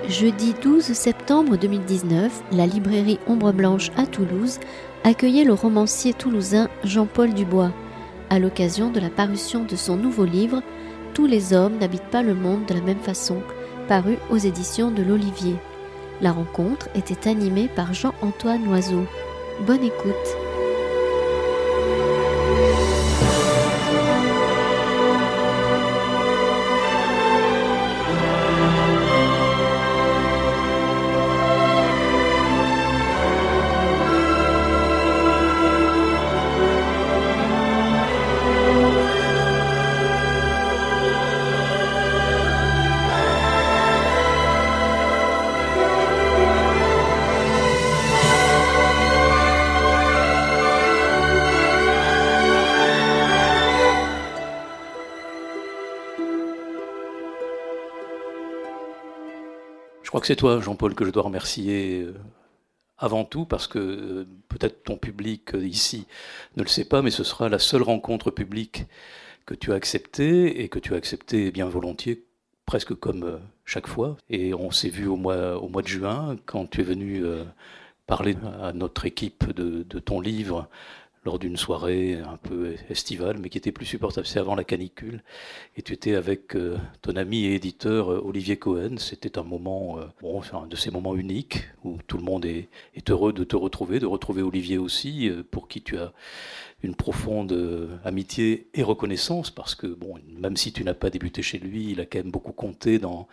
Jeudi 12 septembre 2019, la librairie Ombre Blanche à Toulouse accueillait le romancier toulousain Jean-Paul Dubois, à l'occasion de la parution de son nouveau livre « Tous les hommes n'habitent pas le monde de la même façon », paru aux éditions de l'Olivier. La rencontre était animée par Jean-Antoine Loiseau. Bonne écoute. Je crois que c'est toi, Jean-Paul, que je dois remercier avant tout, parce que peut-être ton public ici ne le sait pas, mais ce sera la seule rencontre publique que tu as acceptée, et que tu as acceptée bien volontiers, presque comme chaque fois. Et on s'est vu au mois de juin, quand tu es venu parler à notre équipe de ton livre, lors d'une soirée un peu estivale, mais qui était plus supportable. C'est avant la canicule. Et tu étais avec ton ami et éditeur Olivier Cohen. C'était un moment, un de ces moments uniques, où tout le monde est heureux de te retrouver, de retrouver Olivier aussi, pour qui tu as une profonde amitié et reconnaissance, parce que même si tu n'as pas débuté chez lui, il a quand même beaucoup compté dans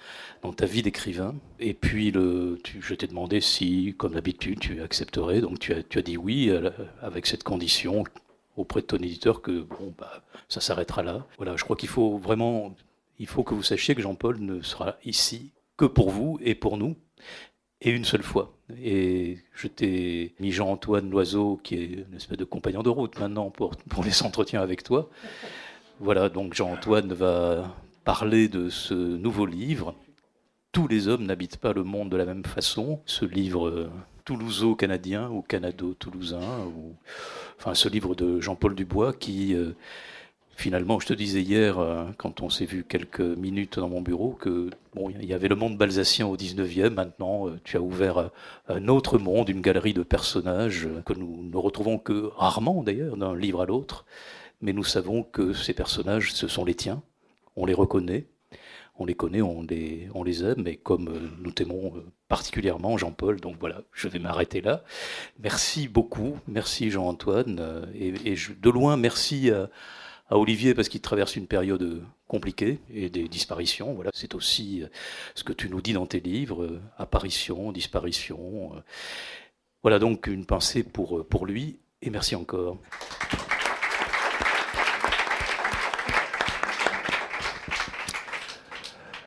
ta vie d'écrivain. Et puis je t'ai demandé si, comme d'habitude, tu accepterais. Donc tu as dit oui, avec cette condition auprès de ton éditeur que ça s'arrêtera là. Voilà, je crois qu'il faut que vous sachiez que Jean-Paul ne sera ici que pour vous et pour nous, et une seule fois. Et je t'ai mis Jean-Antoine Loiseau, qui est une espèce de compagnon de route maintenant pour les entretiens avec toi. Voilà, donc Jean-Antoine va parler de ce nouveau livre. Tous les hommes n'habitent pas le monde de la même façon. Ce livre toulouso-canadien ou canado-toulousain, ce livre de Jean-Paul Dubois qui... Finalement, je te disais hier, quand on s'est vu quelques minutes dans mon bureau, que il y avait le monde balsacien au 19e. Maintenant, tu as ouvert un autre monde, une galerie de personnages que nous ne retrouvons que rarement d'ailleurs, d'un livre à l'autre. Mais nous savons que ces personnages, ce sont les tiens. On les reconnaît, on les connaît, on les aime. Et comme nous t'aimons particulièrement, Jean-Paul, donc voilà, je vais m'arrêter là. Merci beaucoup, merci Jean-Antoine. De loin, merci à Olivier, parce qu'il traverse une période compliquée et des disparitions. Voilà, c'est aussi ce que tu nous dis dans tes livres, apparition, disparition. Voilà, donc une pensée pour lui, et merci encore.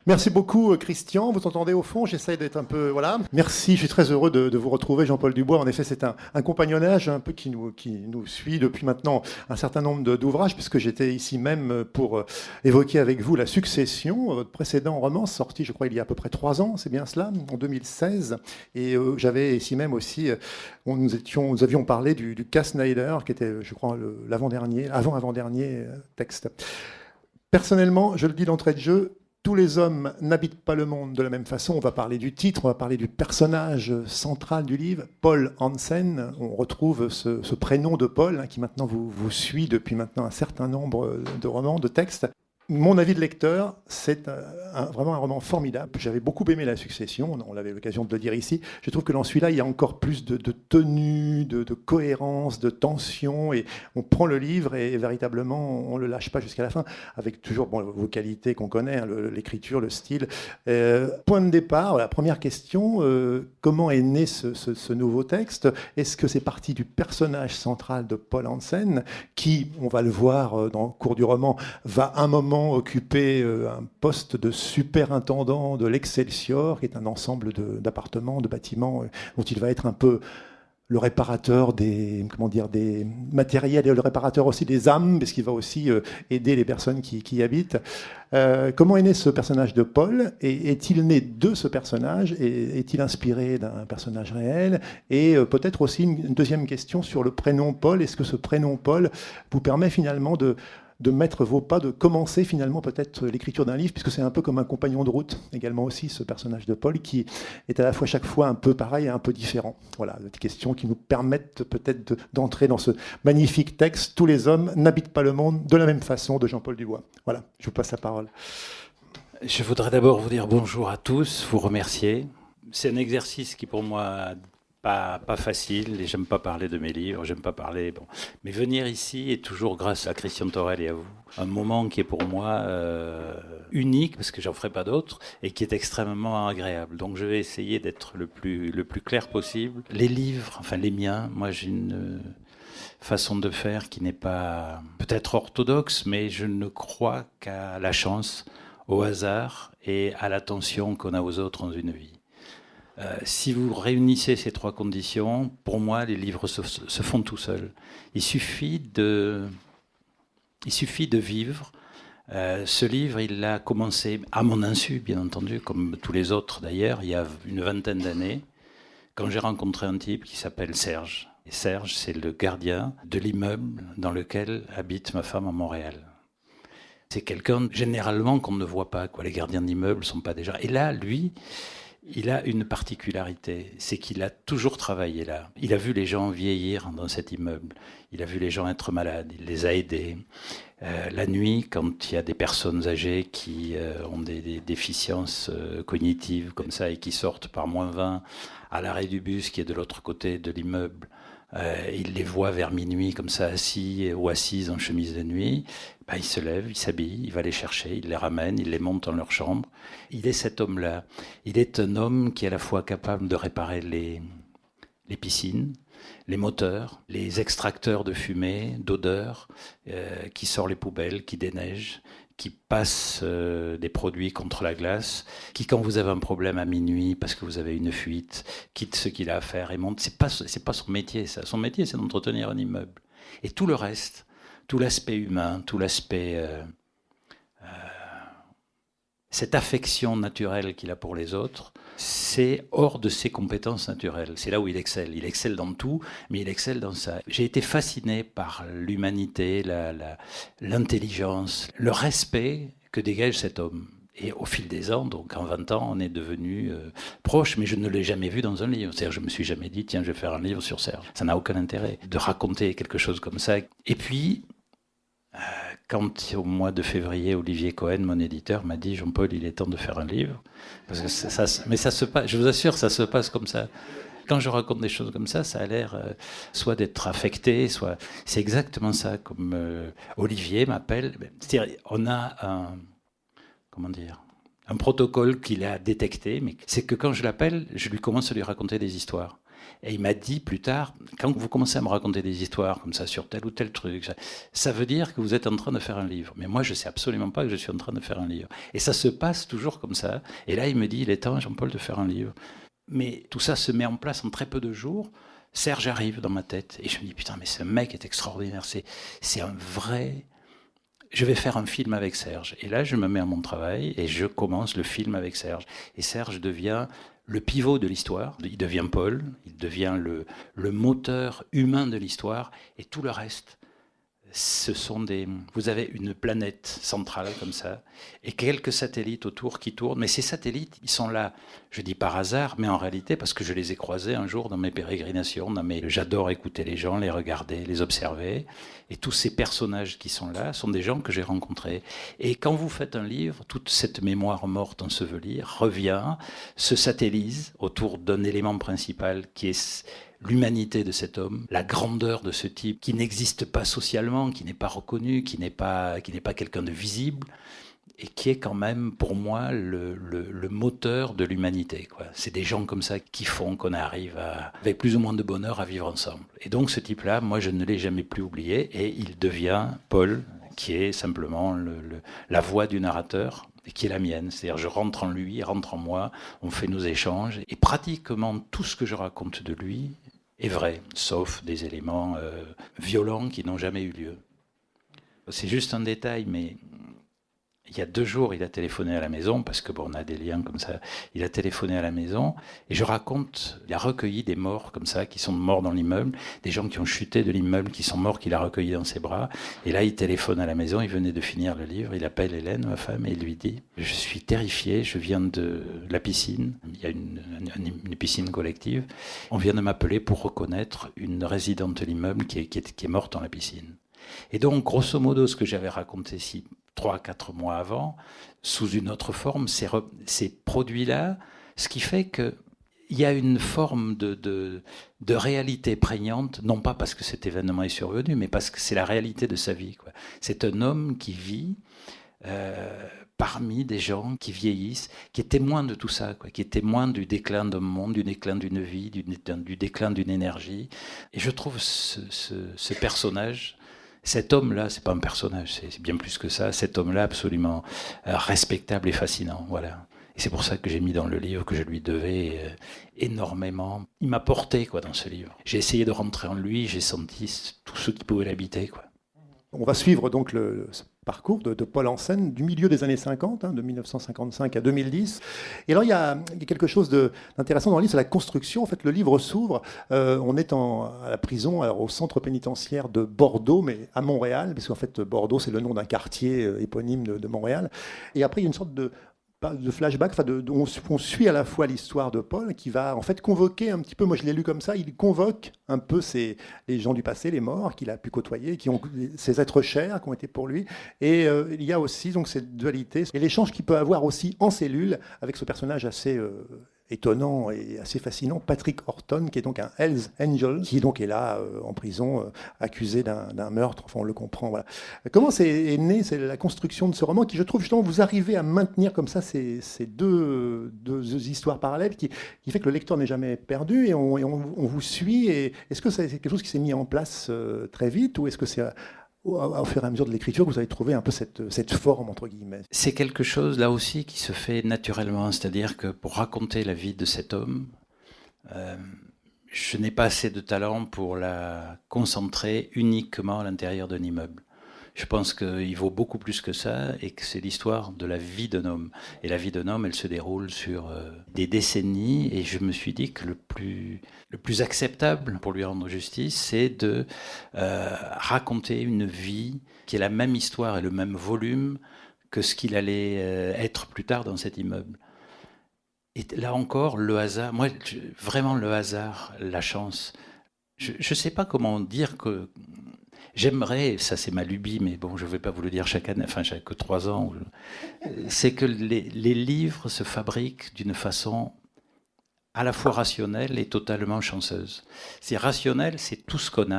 Merci beaucoup, Christian. Vous entendez au fond, j'essaie d'être un peu... Voilà. Merci, je suis très heureux de vous retrouver, Jean-Paul Dubois. En effet, c'est un compagnonnage un peu qui nous suit depuis maintenant un certain nombre d'ouvrages, puisque j'étais ici même pour évoquer avec vous La Succession, votre précédent roman, sorti, je crois, il y a à peu près 3 ans, c'est bien cela, en 2016. Et j'avais ici même aussi... Nous avions parlé du cas Snyder, qui était, je crois, avant-avant-dernier texte. Personnellement, je le dis d'entrée de jeu, tous les hommes n'habitent pas le monde de la même façon. On va parler du titre, on va parler du personnage central du livre, Paul Hansen. On retrouve ce prénom de Paul qui maintenant vous suit depuis maintenant un certain nombre de romans, de textes. Mon avis de lecteur, c'est vraiment un roman formidable. J'avais beaucoup aimé La Succession, on avait l'occasion de le dire ici. Je trouve que dans celui-là, il y a encore plus de tenue, de cohérence, de tension. Et on prend le livre et véritablement, on ne le lâche pas jusqu'à la fin, avec toujours vos qualités qu'on connaît, l'écriture, le style. Point de départ, la première question, comment est né ce nouveau texte? Est-ce que c'est parti du personnage central de Paul Hansen, qui, on va le voir dans le cours du roman, va un moment occuper un poste de superintendant de l'Excelsior, qui est un ensemble d'appartements, de bâtiments, dont il va être un peu le réparateur des matériels et le réparateur aussi des âmes, parce qu'il va aussi aider les personnes qui y habitent. Comment est né ce personnage de Paul? Et est-il né de ce personnage? Et est-il inspiré d'un personnage réel? Et peut-être aussi une deuxième question sur le prénom Paul. Est-ce que ce prénom Paul vous permet finalement de de mettre vos pas, de commencer finalement peut-être l'écriture d'un livre, puisque c'est un peu comme un compagnon de route, également aussi, ce personnage de Paul, qui est à la fois chaque fois un peu pareil et un peu différent. Voilà, des questions qui nous permettent peut-être d'entrer dans ce magnifique texte « Tous les hommes n'habitent pas le monde de la même façon » de Jean-Paul Dubois. Voilà, je vous passe la parole. Je voudrais d'abord vous dire bonjour à tous, vous remercier. C'est un exercice qui pour moi pas facile, et j'aime pas parler de mes livres, j'aime pas parler. Bon. Mais venir ici est toujours grâce à Christian Torel et à vous. Un moment qui est pour moi unique, parce que j'en ferai pas d'autres, et qui est extrêmement agréable. Donc je vais essayer d'être le plus clair possible. Les livres, enfin les miens, moi j'ai une façon de faire qui n'est pas peut-être orthodoxe, mais je ne crois qu'à la chance, au hasard et à l'attention qu'on a aux autres dans une vie. Si vous réunissez ces trois conditions, pour moi, les livres se font tout seuls. Il suffit de vivre. Ce livre, il a commencé à mon insu, bien entendu, comme tous les autres d'ailleurs, il y a une vingtaine d'années, quand j'ai rencontré un type qui s'appelle Serge. Et Serge, c'est le gardien de l'immeuble dans lequel habite ma femme à Montréal. C'est quelqu'un, généralement, qu'on ne voit pas, quoi. Les gardiens d'immeubles ne sont pas déjà... Et là, lui... Il a une particularité, c'est qu'il a toujours travaillé là. Il a vu les gens vieillir dans cet immeuble. Il a vu les gens être malades, il les a aidés. La nuit, quand il y a des personnes âgées qui ont des déficiences cognitives comme ça et qui sortent par -20 à l'arrêt du bus qui est de l'autre côté de l'immeuble, il les voit vers minuit comme ça assis ou assises en chemise de nuit, ben, il se lève, il s'habille, il va les chercher, il les ramène, il les monte dans leur chambre. Il est cet homme-là. Il est un homme qui est à la fois capable de réparer les piscines, les moteurs, les extracteurs de fumée, d'odeur, qui sort les poubelles, qui déneige, qui passe des produits contre la glace, qui, quand vous avez un problème à minuit parce que vous avez une fuite, quitte ce qu'il a à faire et monte. C'est pas son métier, ça. Son métier, c'est d'entretenir un immeuble. Et tout le reste, tout l'aspect humain, tout l'aspect... cette affection naturelle qu'il a pour les autres, c'est hors de ses compétences naturelles. C'est là où il excelle. Il excelle dans tout, mais il excelle dans ça. J'ai été fasciné par l'humanité, l'intelligence, le respect que dégage cet homme. Et au fil des ans, donc en 20 ans, on est devenus proches, mais je ne l'ai jamais vu dans un livre. C'est-à-dire, je me suis jamais dit, tiens, je vais faire un livre sur Serge. Ça n'a aucun intérêt de raconter quelque chose comme ça. Et puis... quand au mois de février, Olivier Cohen, mon éditeur, m'a dit « Jean-Paul, il est temps de faire un livre ». Parce que mais ça se passe, je vous assure, ça se passe comme ça. Quand je raconte des choses comme ça a l'air soit d'être affecté, soit... C'est exactement ça, comme Olivier m'appelle. C'est-à-dire, on a un protocole qu'il a détecté, mais c'est que quand je l'appelle, je lui commence à lui raconter des histoires. Et il m'a dit plus tard, quand vous commencez à me raconter des histoires comme ça sur tel ou tel truc, ça veut dire que vous êtes en train de faire un livre. Mais moi, je ne sais absolument pas que je suis en train de faire un livre. Et ça se passe toujours comme ça. Et là, il me dit, il est temps, Jean-Paul, de faire un livre. Mais tout ça se met en place en très peu de jours. Serge arrive dans ma tête. Et je me dis, putain, mais ce mec est extraordinaire. C'est un vrai... Je vais faire un film avec Serge. Et là, je me mets à mon travail et je commence le film avec Serge. Et Serge devient... le pivot de l'histoire, il devient Paul, il devient le moteur humain de l'histoire, et tout le reste, ce sont vous avez une planète centrale comme ça, et quelques satellites autour qui tournent, mais ces satellites, ils sont là, je dis par hasard, mais en réalité parce que je les ai croisés un jour dans mes pérégrinations, j'adore écouter les gens, les regarder, les observer, et tous ces personnages qui sont là sont des gens que j'ai rencontrés. Et quand vous faites un livre, toute cette mémoire morte ensevelie revient, se satellise autour d'un élément principal qui est l'humanité de cet homme, la grandeur de ce type qui n'existe pas socialement, qui n'est pas reconnu, qui n'est pas quelqu'un de visible, et qui est quand même pour moi le moteur de l'humanité, quoi. C'est des gens comme ça qui font qu'on arrive avec plus ou moins de bonheur à vivre ensemble. Et donc ce type-là, moi je ne l'ai jamais plus oublié, et il devient Paul, qui est simplement la voix du narrateur, et qui est la mienne. C'est-à-dire, je rentre en lui, il rentre en moi, on fait nos échanges, et pratiquement tout ce que je raconte de lui est vrai, sauf des éléments violents qui n'ont jamais eu lieu. C'est juste un détail, mais Il y a 2 jours, il a téléphoné à la maison, parce que on a des liens comme ça. Il a téléphoné à la maison, et je raconte, il a recueilli des morts comme ça, qui sont morts dans l'immeuble, des gens qui ont chuté de l'immeuble, qui sont morts, qu'il a recueillis dans ses bras. Et là, il téléphone à la maison, il venait de finir le livre, il appelle Hélène, ma femme, et il lui dit « Je suis terrifié, je viens de la piscine, il y a une piscine collective, on vient de m'appeler pour reconnaître une résidente de l'immeuble qui est morte dans la piscine. » Et donc, grosso modo, ce que j'avais raconté 3-4 mois avant, sous une autre forme, ces produits-là, ce qui fait qu'il y a une forme de réalité prégnante, non pas parce que cet événement est survenu, mais parce que c'est la réalité de sa vie, quoi. C'est un homme qui vit parmi des gens qui vieillissent, qui est témoin de tout ça, quoi, qui est témoin du déclin d'un monde, du déclin d'une vie, du déclin d'une énergie. Et je trouve ce personnage... Cet homme-là, c'est pas un personnage, c'est bien plus que ça. Cet homme-là, absolument respectable et fascinant, voilà. Et c'est pour ça que j'ai mis dans le livre que je lui devais énormément. Il m'a porté, quoi, dans ce livre. J'ai essayé de rentrer en lui, j'ai senti tout ce qui pouvait l'habiter, quoi. On va suivre donc ce parcours de Paul Hansen du milieu des années 50, de 1955 à 2010. Et alors il y a quelque chose d'intéressant dans le livre, c'est la construction. En fait, le livre s'ouvre, on est à la prison, alors, au centre pénitentiaire de Bordeaux, mais à Montréal, parce qu'en fait Bordeaux c'est le nom d'un quartier éponyme de Montréal. Et après il y a une sorte de flashback, on suit à la fois l'histoire de Paul qui va en fait convoquer un petit peu, moi je l'ai lu comme ça, il convoque un peu les gens du passé, les morts qu'il a pu côtoyer, ces êtres chers qui ont été pour lui. Et il y a aussi donc cette dualité et l'échange qu'il peut avoir aussi en cellule avec ce personnage assez étonnant et assez fascinant, Patrick Horton, qui est donc un Hells Angel, qui donc est là en prison, accusé d'un meurtre, enfin on le comprend. Voilà. Comment est née la construction de ce roman, qui je trouve justement vous arrivez à maintenir comme ça ces deux histoires parallèles, qui fait que le lecteur n'est jamais perdu et on vous suit. Et est-ce que c'est quelque chose qui s'est mis en place très vite, ou est-ce que c'est au fur et à mesure de l'écriture que vous avez trouvé un peu cette forme, entre guillemets? C'est quelque chose, là aussi, qui se fait naturellement. C'est-à-dire que pour raconter la vie de cet homme, je n'ai pas assez de talent pour la concentrer uniquement à l'intérieur d'un immeuble. Je pense qu'il vaut beaucoup plus que ça, et que c'est l'histoire de la vie d'un homme. Et la vie d'un homme, elle se déroule sur des décennies, et je me suis dit que le plus acceptable pour lui rendre justice, c'est de raconter une vie qui est la même histoire et le même volume que ce qu'il allait être plus tard dans cet immeuble. Et là encore, le hasard, moi, vraiment le hasard, la chance, je ne sais pas comment dire que... J'aimerais, ça c'est ma lubie, mais bon, je ne vais pas vous le dire chaque année, enfin, j'ai que 3 ans. C'est que les livres se fabriquent d'une façon à la fois rationnelle et totalement chanceuse. C'est rationnel, c'est tout ce qu'on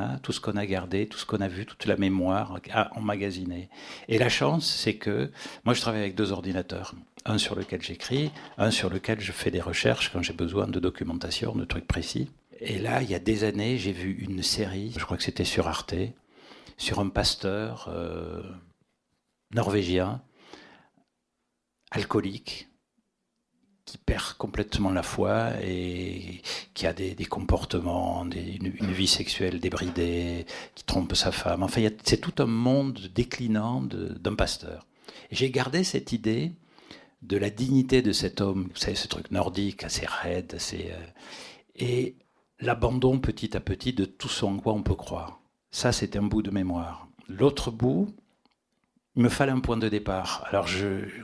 a gardé, tout ce qu'on a vu, toute la mémoire emmagasinée. Et la chance, c'est que moi je travaille avec 2 ordinateurs. Un sur lequel j'écris, un sur lequel je fais des recherches quand j'ai besoin de documentation, de trucs précis. Et là, il y a des années, j'ai vu une série, je crois que c'était sur Arte, sur un pasteur norvégien, alcoolique, qui perd complètement la foi et qui a des comportements, une vie sexuelle débridée, qui trompe sa femme. Enfin, c'est tout un monde déclinant d'un pasteur. Et j'ai gardé cette idée de la dignité de cet homme, vous savez, ce truc nordique, assez raide, et l'abandon petit à petit de tout ce en quoi on peut croire. Ça, c'est un bout de mémoire. L'autre bout, il me fallait un point de départ. Alors,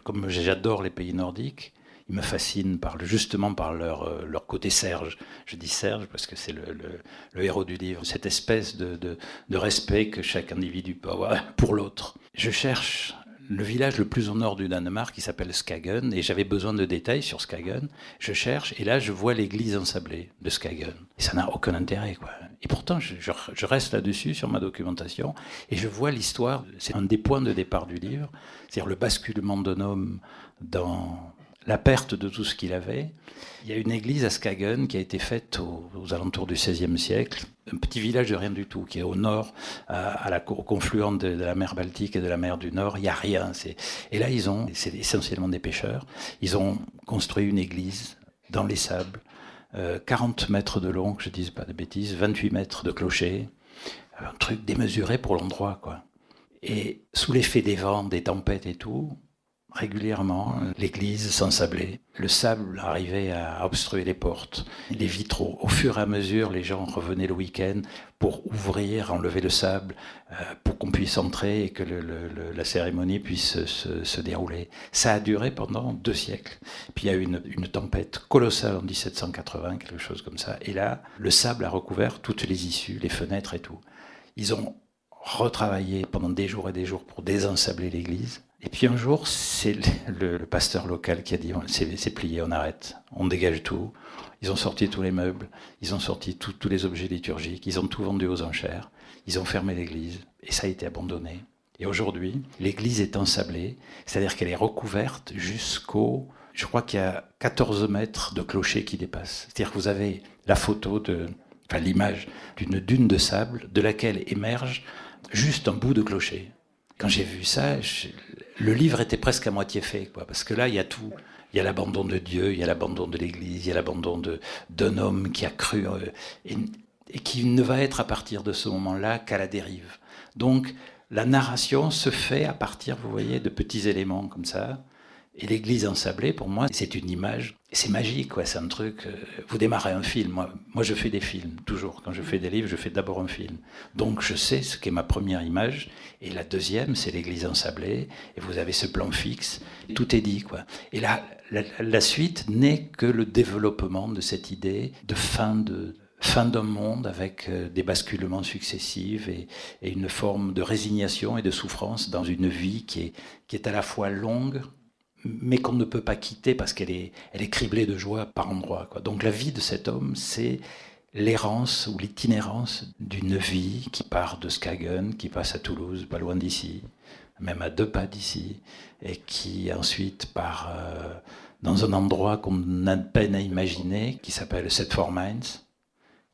comme j'adore les pays nordiques, ils me fascinent justement par leur côté Serge. Je dis Serge parce que c'est le héros du livre. Cette espèce de respect que chaque individu peut avoir pour l'autre. Je cherche le village le plus au nord du Danemark, qui s'appelle Skagen, et j'avais besoin de détails sur Skagen. Je cherche, et là, je vois l'église ensablée de Skagen. Et ça n'a aucun intérêt, quoi. Et pourtant, je reste là-dessus, sur ma documentation, et je vois l'histoire. C'est un des points de départ du livre, c'est-à-dire le basculement d'un homme dans la perte de tout ce qu'il avait. Il y a une église à Skagen qui a été faite aux alentours du XVIe siècle, un petit village de rien du tout, qui est au nord, au confluent de la mer Baltique et de la mer du Nord. Il n'y a rien. Et là, c'est essentiellement des pêcheurs, ils ont construit une église dans les sables, 40 mètres de long, que je ne dise pas de bêtises, 28 mètres de clocher, un truc démesuré pour l'endroit, quoi. Et sous l'effet des vents, des tempêtes et tout, régulièrement, l'église s'ensablait. Le sable arrivait à obstruer les portes, les vitraux. Au fur et à mesure, les gens revenaient le week-end pour ouvrir, enlever le sable, pour qu'on puisse entrer et que la cérémonie puisse se dérouler. Ça a duré pendant 2 siècles. Puis il y a eu une tempête colossale en 1780, quelque chose comme ça. Et là, le sable a recouvert toutes les issues, les fenêtres et tout. Ils ont retravaillé pendant des jours et des jours pour désensabler l'église. Et puis un jour, c'est le pasteur local qui a dit c'est plié, on arrête, on dégage tout. Ils ont sorti tous les meubles, ils ont sorti tous les objets liturgiques, ils ont tout vendu aux enchères, ils ont fermé l'église et ça a été abandonné. Et aujourd'hui, l'église est ensablée, c'est-à-dire qu'elle est recouverte jusqu'au... Je crois qu'il y a 14 mètres de clocher qui dépassent. C'est-à-dire que vous avez la photo l'image d'une dune de sable de laquelle émerge juste un bout de clocher. Quand j'ai vu ça, le livre était presque à moitié fait, quoi, parce que là, il y a tout. Il y a l'abandon de Dieu, il y a l'abandon de l'Église, il y a l'abandon d'un homme qui a cru et qui ne va être à partir de ce moment-là qu'à la dérive. Donc, la narration se fait à partir, vous voyez, de petits éléments comme ça. Et l'église ensablée, pour moi, c'est une image. C'est magique, quoi. C'est un truc... vous démarrez un film. Moi, je fais des films, toujours. Quand je fais des livres, je fais d'abord un film. Donc, je sais ce qu'est ma première image. Et la deuxième, c'est l'église ensablée. Et vous avez ce plan fixe. Tout est dit, quoi. Et là, la suite n'est que le développement de cette idée de fin d'un monde avec des basculements successifs et une forme de résignation et de souffrance dans une vie qui est à la fois longue, mais qu'on ne peut pas quitter parce qu'elle est criblée de joie par endroits, quoi. Donc la vie de cet homme, c'est l'errance ou l'itinérance d'une vie qui part de Skagen, qui passe à Toulouse, pas loin d'ici, même à 2 pas d'ici, et qui ensuite part dans un endroit qu'on a peine à imaginer, qui s'appelle Setford Mines,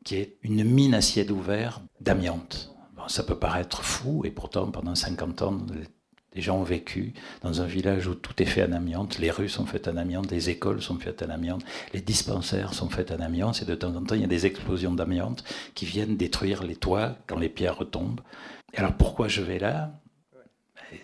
qui est une mine à ciel ouvert d'amiante. Bon, ça peut paraître fou, et pourtant pendant 50 ans, les gens ont vécu dans un village où tout est fait en amiante, les rues sont faites en amiante, les écoles sont faites en amiante, les dispensaires sont faits en amiante, et de temps en temps, il y a des explosions d'amiante qui viennent détruire les toits quand les pierres retombent. Et alors pourquoi je vais là ?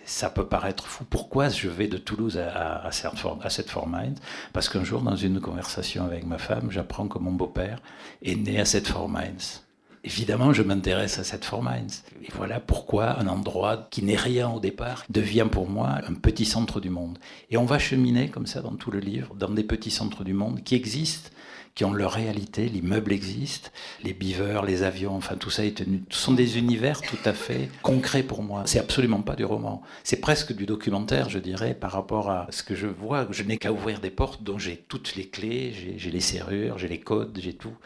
Ça peut paraître fou. Pourquoi je vais de Toulouse à Setford Mines ? Parce qu'un jour, dans une conversation avec ma femme, j'apprends que mon beau-père est né à Setford Mines. Évidemment, je m'intéresse à Setford Mines. Et voilà pourquoi un endroit qui n'est rien au départ devient pour moi un petit centre du monde. Et on va cheminer comme ça dans tout le livre, dans des petits centres du monde qui existent, qui ont leur réalité, l'immeuble existe, les beavers, les avions, enfin tout ça sont des univers tout à fait concrets pour moi. C'est absolument pas du roman. C'est presque du documentaire, je dirais, par rapport à ce que je vois. Je n'ai qu'à ouvrir des portes dont j'ai toutes les clés, j'ai les serrures, j'ai les codes, j'ai tout.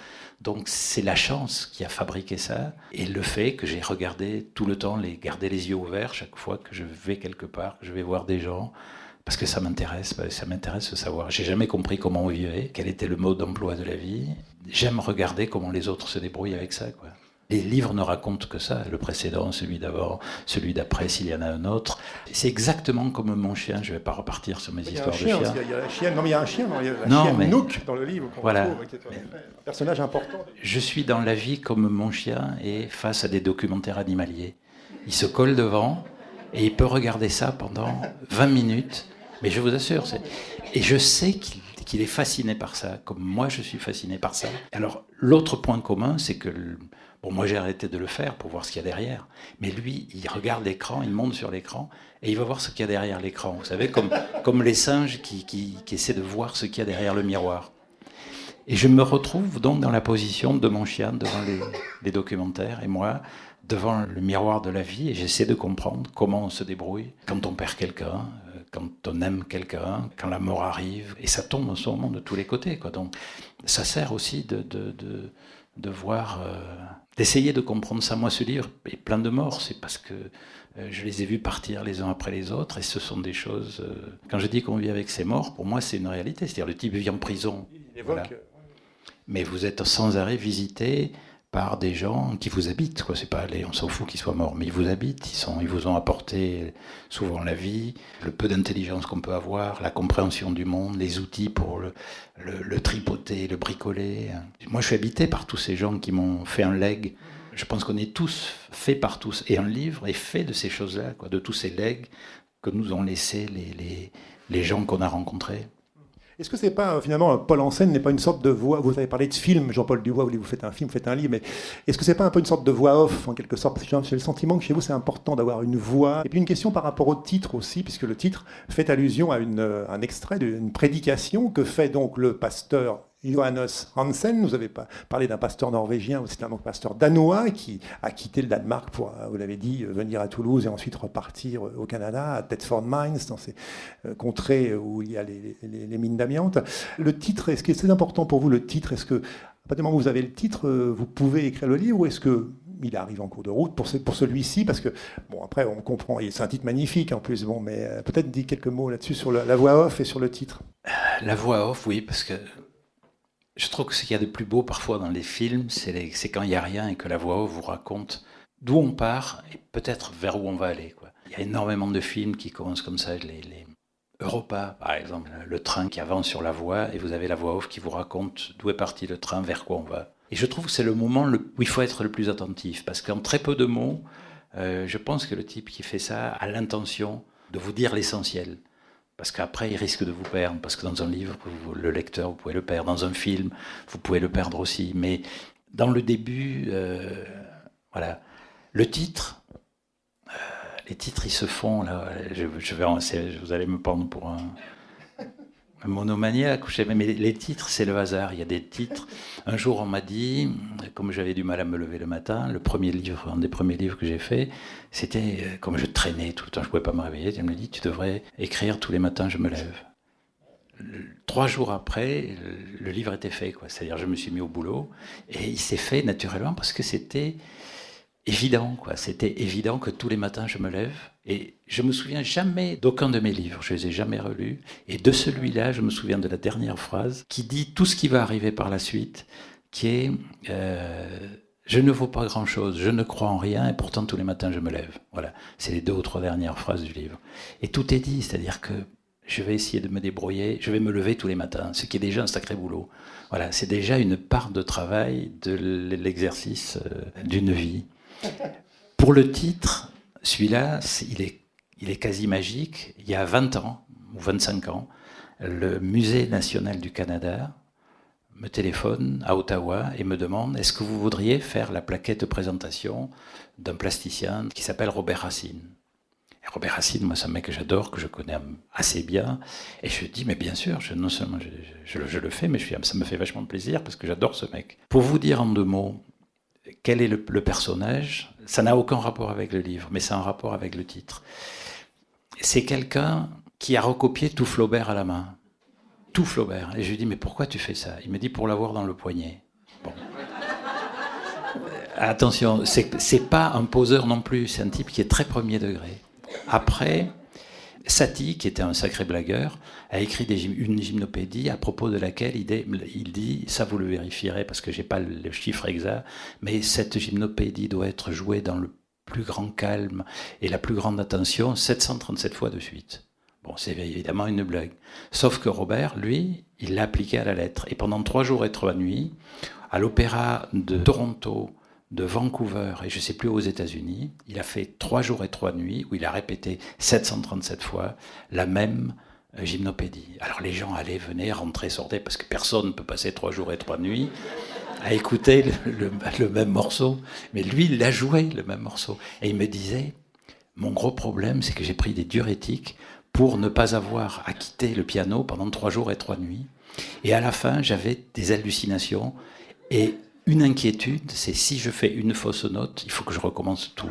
Donc c'est la chance qui a fabriqué ça et le fait que j'ai regardé tout le temps, garder les yeux ouverts chaque fois que je vais quelque part, que je vais voir des gens. Parce que ça m'intéresse de savoir. J'ai jamais compris comment on vivait, quel était le mode d'emploi de la vie. J'aime regarder comment les autres se débrouillent avec ça, quoi. Les livres ne racontent que ça, le précédent, celui d'avant, celui d'après, s'il y en a un autre. C'est exactement comme Mon chien, je ne vais pas repartir sur mes histoires de chiens. Il y a la chienne, il y a un chien, il y a la chienne Nook dans le livre qu'on retrouve, qui est un personnage important. Je suis dans la vie comme Mon chien et face à des documentaires animaliers. Il se colle devant et il peut regarder ça pendant 20 minutes. Mais je vous assure, et je sais qu'il est fasciné par ça, comme moi je suis fasciné par ça. Alors l'autre point commun, c'est que, moi j'ai arrêté de le faire pour voir ce qu'il y a derrière, mais lui, il regarde l'écran, il monte sur l'écran, et il va voir ce qu'il y a derrière l'écran. Vous savez, comme les singes qui essaient de voir ce qu'il y a derrière le miroir. Et je me retrouve donc dans la position de mon chien devant les documentaires, et moi, devant le miroir de la vie, et j'essaie de comprendre comment on se débrouille quand on perd quelqu'un, quand on aime quelqu'un, quand la mort arrive, et ça tombe en ce moment de tous les côtés, quoi. Donc ça sert aussi de voir, d'essayer de comprendre ça. Moi, ce livre est plein de morts, c'est parce que je les ai vus partir les uns après les autres, et ce sont des choses... quand je dis qu'on vit avec ces morts, pour moi, c'est une réalité. C'est-à-dire, le type vit en prison. Il évoque... Voilà. Mais vous êtes sans arrêt visité par des gens qui vous habitent, quoi. C'est pas allez, on s'en fout qu'ils soient morts, mais ils vous habitent, ils vous ont apporté souvent la vie, le peu d'intelligence qu'on peut avoir, la compréhension du monde, les outils pour le tripoter, le bricoler. Moi, je suis habité par tous ces gens qui m'ont fait un legs. Je pense qu'on est tous faits par tous, et un livre est fait de ces choses-là, quoi, de tous ces legs que nous ont laissé les gens qu'on a rencontrés. Est-ce que c'est pas, finalement, Paul en scène n'est pas une sorte de voix, vous avez parlé de film, Jean-Paul Dubois, vous faites un film, vous faites un livre, mais est-ce que c'est pas un peu une sorte de voix off, en quelque sorte? J'ai le sentiment que chez vous, c'est important d'avoir une voix. Et puis une question par rapport au titre aussi, puisque le titre fait allusion à un extrait d'une prédication que fait donc le pasteur Johannes Hansen. Vous avez parlé d'un pasteur norvégien, c'est un pasteur danois qui a quitté le Danemark pour, vous l'avez dit, venir à Toulouse et ensuite repartir au Canada, à Thetford Mines, dans ces contrées où il y a les mines d'amiante. Le titre, est-ce que c'est important pour vous, le titre? Est-ce que, à partir du moment où vous avez le titre, vous pouvez écrire le livre, ou est-ce que il arrive en cours de route pour celui-ci? Parce que, bon, après, on comprend, c'est un titre magnifique en plus, bon, mais peut-être dit quelques mots là-dessus sur la voix off et sur le titre. La voix off, oui, parce que je trouve que ce qu'il y a de plus beau parfois dans les films, c'est quand il n'y a rien et que la voix off vous raconte d'où on part et peut-être vers où on va aller, quoi. Il y a énormément de films qui commencent comme ça, les Europa, par exemple, le train qui avance sur la voie et vous avez la voix off qui vous raconte d'où est parti le train, vers quoi on va. Et je trouve que c'est le moment où il faut être le plus attentif, parce qu'en très peu de mots, je pense que le type qui fait ça a l'intention de vous dire l'essentiel. Parce qu'après, il risque de vous perdre. Parce que dans un livre, le lecteur, vous pouvez le perdre. Dans un film, vous pouvez le perdre aussi. Mais dans le début, voilà. Le titre, les titres, ils se font. Là, vous allez me prendre pour un monomaniaque. Mais les titres, c'est le hasard. Il y a des titres. Un jour, on m'a dit, comme j'avais du mal à me lever le matin, un des premiers livres que j'ai fait, c'était comme je traînais tout le temps, je ne pouvais pas me réveiller. Elle me dit, tu devrais écrire tous les matins, je me lève. 3 jours après, le livre était fait, quoi. C'est-à-dire, je me suis mis au boulot et il s'est fait naturellement parce que c'était évident, quoi. C'était évident que tous les matins, je me lève. Et je me souviens jamais d'aucun de mes livres, je les ai jamais relus. Et de celui-là, je me souviens de la dernière phrase qui dit tout ce qui va arriver par la suite, qui est je ne vaux pas grand-chose, je ne crois en rien, et pourtant tous les matins je me lève. Voilà, c'est les 2 ou 3 dernières phrases du livre. Et tout est dit, c'est-à-dire que je vais essayer de me débrouiller, je vais me lever tous les matins, ce qui est déjà un sacré boulot. Voilà, c'est déjà une part de travail de l'exercice d'une vie. Pour le titre, celui-là, il est quasi magique. Il y a 20 ans, ou 25 ans, le Musée national du Canada me téléphone à Ottawa et me demande « Est-ce que vous voudriez faire la plaquette de présentation d'un plasticien qui s'appelle Robert Racine ?» Et Robert Racine, moi, c'est un mec que j'adore, que je connais assez bien. Et je dis « Mais bien sûr, non seulement je le fais, mais ça me fait vachement plaisir parce que j'adore ce mec. » Pour vous dire en 2 mots, quel est le personnage? Ça n'a aucun rapport avec le livre, mais c'est un rapport avec le titre. C'est quelqu'un qui a recopié tout Flaubert à la main. Tout Flaubert. Et je lui dis, mais pourquoi tu fais ça? Il me dit, pour l'avoir dans le poignet. Bon. Attention, c'est pas un poseur non plus, c'est un type qui est très premier degré. Après, Satie, qui était un sacré blagueur, a écrit une gymnopédie à propos de laquelle il dit, ça vous le vérifierez parce que j'ai pas le chiffre exact, mais cette gymnopédie doit être jouée dans le plus grand calme et la plus grande attention 737 fois de suite. Bon, c'est évidemment une blague. Sauf que Robert, lui, il l'a appliqué à la lettre. Et pendant 3 jours et 3 nuits, à l'Opéra de Toronto, de Vancouver et je ne sais plus aux États-Unis, il a fait 3 jours et 3 nuits où il a répété 737 fois la même gymnopédie. Alors les gens allaient, venaient, rentraient, sortaient, parce que personne ne peut passer 3 jours et 3 nuits à écouter le même morceau. Mais lui, il a joué le même morceau. Et il me disait, mon gros problème, c'est que j'ai pris des diurétiques pour ne pas avoir à quitter le piano pendant 3 jours et 3 nuits. Et à la fin, j'avais des hallucinations et une inquiétude, c'est si je fais une fausse note, il faut que je recommence tout.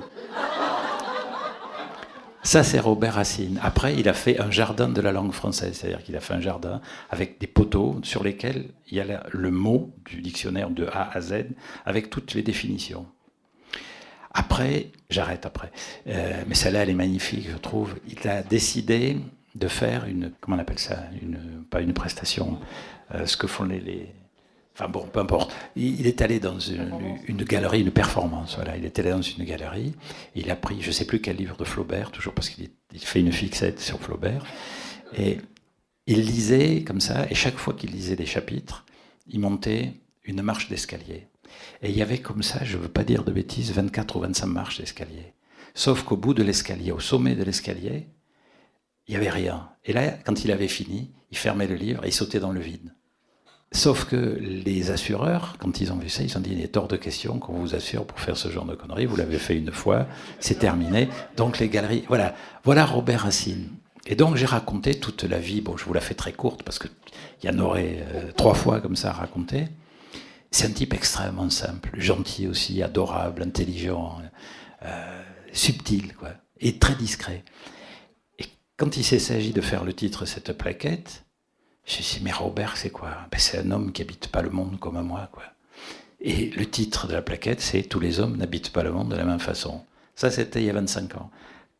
Ça, c'est Robert Racine. Après, il a fait un jardin de la langue française, c'est-à-dire qu'il a fait un jardin avec des poteaux sur lesquels il y a le mot du dictionnaire de A à Z, avec toutes les définitions. Après, j'arrête après, mais celle-là, elle est magnifique, je trouve. Il a décidé de faire comment on appelle ça, pas une prestation, ce que font enfin bon, peu importe. Il est allé dans une galerie, une performance. Voilà, il est allé dans une galerie. Il a pris, je ne sais plus quel livre de Flaubert, toujours parce qu'il fait une fixette sur Flaubert. Et il lisait comme ça, et chaque fois qu'il lisait des chapitres, il montait une marche d'escalier. Et il y avait comme ça, je ne veux pas dire de bêtises, 24 ou 25 marches d'escalier. Sauf qu'au bout de l'escalier, au sommet de l'escalier, Il n'y avait rien. Et là, quand il avait fini, il fermait le livre et il sautait dans le vide. Sauf que les assureurs, quand ils ont vu ça, ils se sont dit, il est hors de question qu'on vous assure pour faire ce genre de conneries. Vous l'avez fait une fois, c'est terminé. Donc les galeries, voilà Robert Racine. Et donc j'ai raconté toute la vie. Bon, je vous la fais très courte parce qu'il y en aurait 3 fois comme ça à raconter. C'est un type extrêmement simple, gentil aussi, adorable, intelligent, subtil, quoi, et très discret. Et quand il s'agit de faire le titre Cette plaquette, je me suis dit, mais Robert, c'est quoi? C'est un homme qui habite pas le monde comme moi, quoi. Et le titre de la plaquette, c'est Tous les hommes n'habitent pas le monde de la même façon. Ça, c'était il y a 25 ans.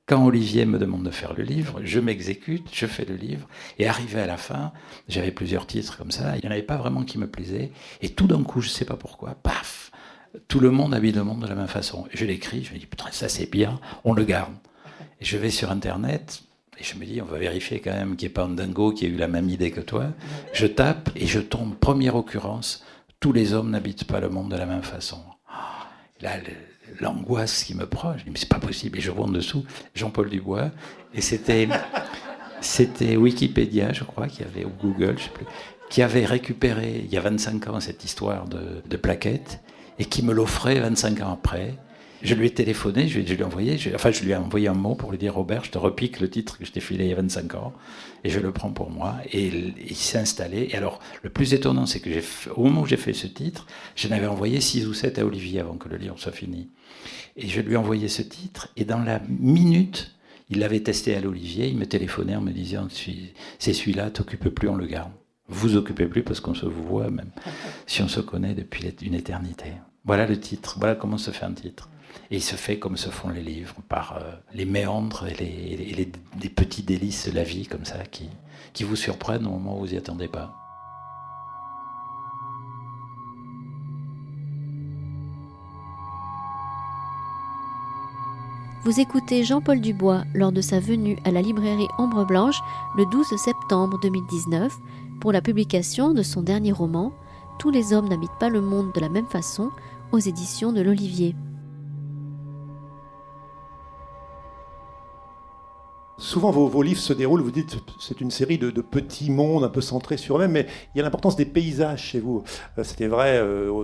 Quand Olivier me demande de faire le livre, je m'exécute, je fais le livre, et arrivé à la fin, j'avais plusieurs titres comme ça, il n'y en avait pas vraiment qui me plaisaient, et tout d'un coup, je ne sais pas pourquoi, paf, Tout le monde habite le monde de la même façon. Je l'écris, je me dis, putain, ça c'est bien, on le garde. Et je vais sur Internet, et je me dis, on va vérifier quand même qu'il n'y ait pas un dingo qui a eu la même idée que toi. Je tape, et je tombe, première occurrence, Tous les hommes n'habitent pas le monde de la même façon. Là, l'angoisse qui me prend, je dis mais c'est pas possible, et je vois en dessous Jean-Paul Dubois, et c'était Wikipédia, je crois, qui avait, ou Google, je sais plus, qui avait récupéré il y a 25 ans cette histoire de plaquette, et qui me l'offrait 25 ans après. Je lui ai téléphoné, je lui ai envoyé un mot pour lui dire, Robert, je te repique le titre que je t'ai filé il y a 25 ans, et je le prends pour moi. Et il s'est installé. Et alors, le plus étonnant, c'est que au moment où j'ai fait ce titre, je n'avais envoyé 6 ou 7 à Olivier avant que le livre soit fini. Et je lui ai envoyé ce titre, et dans la minute, il l'avait testé à l'Olivier, il me téléphonait en me disant, c'est celui-là, t'occupe plus, on le garde. Vous occupez plus parce qu'on se vous voit, même si on se connaît depuis une éternité. Voilà le titre, voilà comment se fait un titre. Et il se fait comme se font les livres, par les méandres et les petits délices de la vie, comme ça, qui vous surprennent au moment où vous n'y attendez pas. Vous écoutez Jean-Paul Dubois lors de sa venue à la librairie Ombre Blanche le 12 septembre 2019 pour la publication de son dernier roman « Tous les hommes n'habitent pas le monde de la même façon » aux éditions de l'Olivier. Souvent, vos livres se déroulent, vous dites, c'est une série de petits mondes un peu centrés sur eux-mêmes, mais il y a l'importance des paysages chez vous. C'était vrai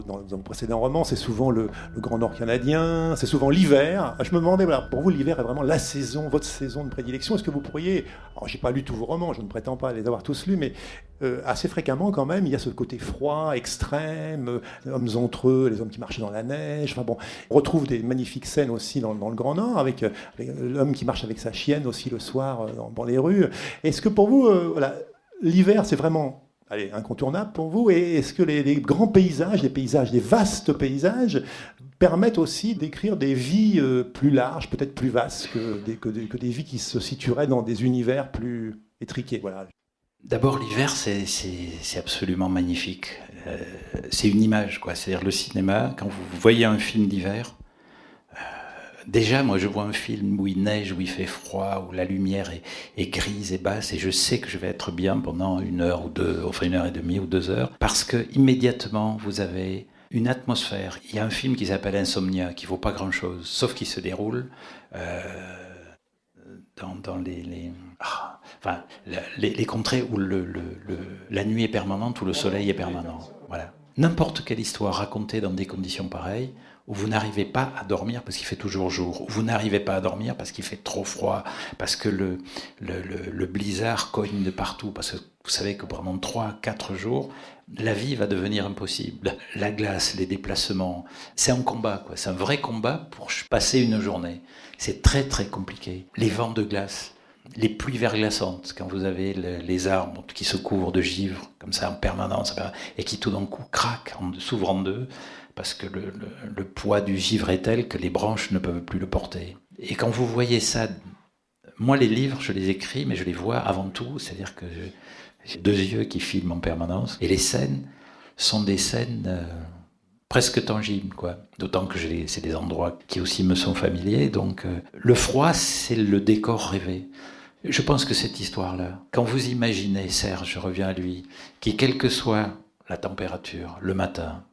dans le précédent roman, c'est souvent le Grand Nord canadien, c'est souvent l'hiver. Je me demandais, voilà, pour vous, l'hiver est vraiment la saison, votre saison de prédilection. Est-ce que vous pourriez, alors j'ai pas lu tous vos romans, je ne prétends pas les avoir tous lus, mais assez fréquemment quand même, il y a ce côté froid, extrême, hommes entre eux, les hommes qui marchaient dans la neige. Enfin bon, on retrouve des magnifiques scènes aussi dans le Grand Nord, avec l'homme qui marche avec sa chienne aussi le soir dans les rues. Est-ce que pour vous, voilà, l'hiver, c'est vraiment incontournable pour vous? Et est-ce que les grands paysages, les vastes paysages, permettent aussi d'écrire des vies plus larges, peut-être plus vastes, que des vies qui se situeraient dans des univers plus étriqués? Voilà. D'abord, l'hiver, c'est absolument magnifique. C'est une image, quoi. C'est-à-dire le cinéma, quand vous voyez un film d'hiver, déjà, moi, je vois un film où il neige, où il fait froid, où la lumière est grise et basse, et je sais que je vais être bien pendant 1 heure ou 2, enfin 1h30 ou 2 heures, parce que immédiatement, vous avez une atmosphère. Il y a un film qui s'appelle Insomnia, qui vaut pas grand-chose, sauf qu'il se déroule dans les contrées où la nuit est permanente, où le soleil est permanent. Voilà. N'importe quelle histoire racontée dans des conditions pareilles, où vous n'arrivez pas à dormir parce qu'il fait toujours jour, où vous n'arrivez pas à dormir parce qu'il fait trop froid, parce que le blizzard cogne de partout, parce que vous savez que pendant 3-4 jours, la vie va devenir impossible. La glace, les déplacements, c'est un combat, quoi. C'est un vrai combat pour passer une journée. C'est très très compliqué. Les vents de glace, les pluies verglaçantes, quand vous avez les arbres qui se couvrent de givre, comme ça en permanence, et qui tout d'un coup craquent, s'ouvrent en deux, parce que le poids du givre est tel que les branches ne peuvent plus le porter. Et quand vous voyez ça, moi les livres, je les écris, mais je les vois avant tout, c'est-à-dire que j'ai 2 yeux qui filment en permanence, et les scènes sont des scènes presque tangibles, quoi. D'autant que c'est des endroits qui aussi me sont familiers, donc le froid, c'est le décor rêvé. Je pense que cette histoire-là, quand vous imaginez Serge, je reviens à lui, qui quelle que soit la température, le matin,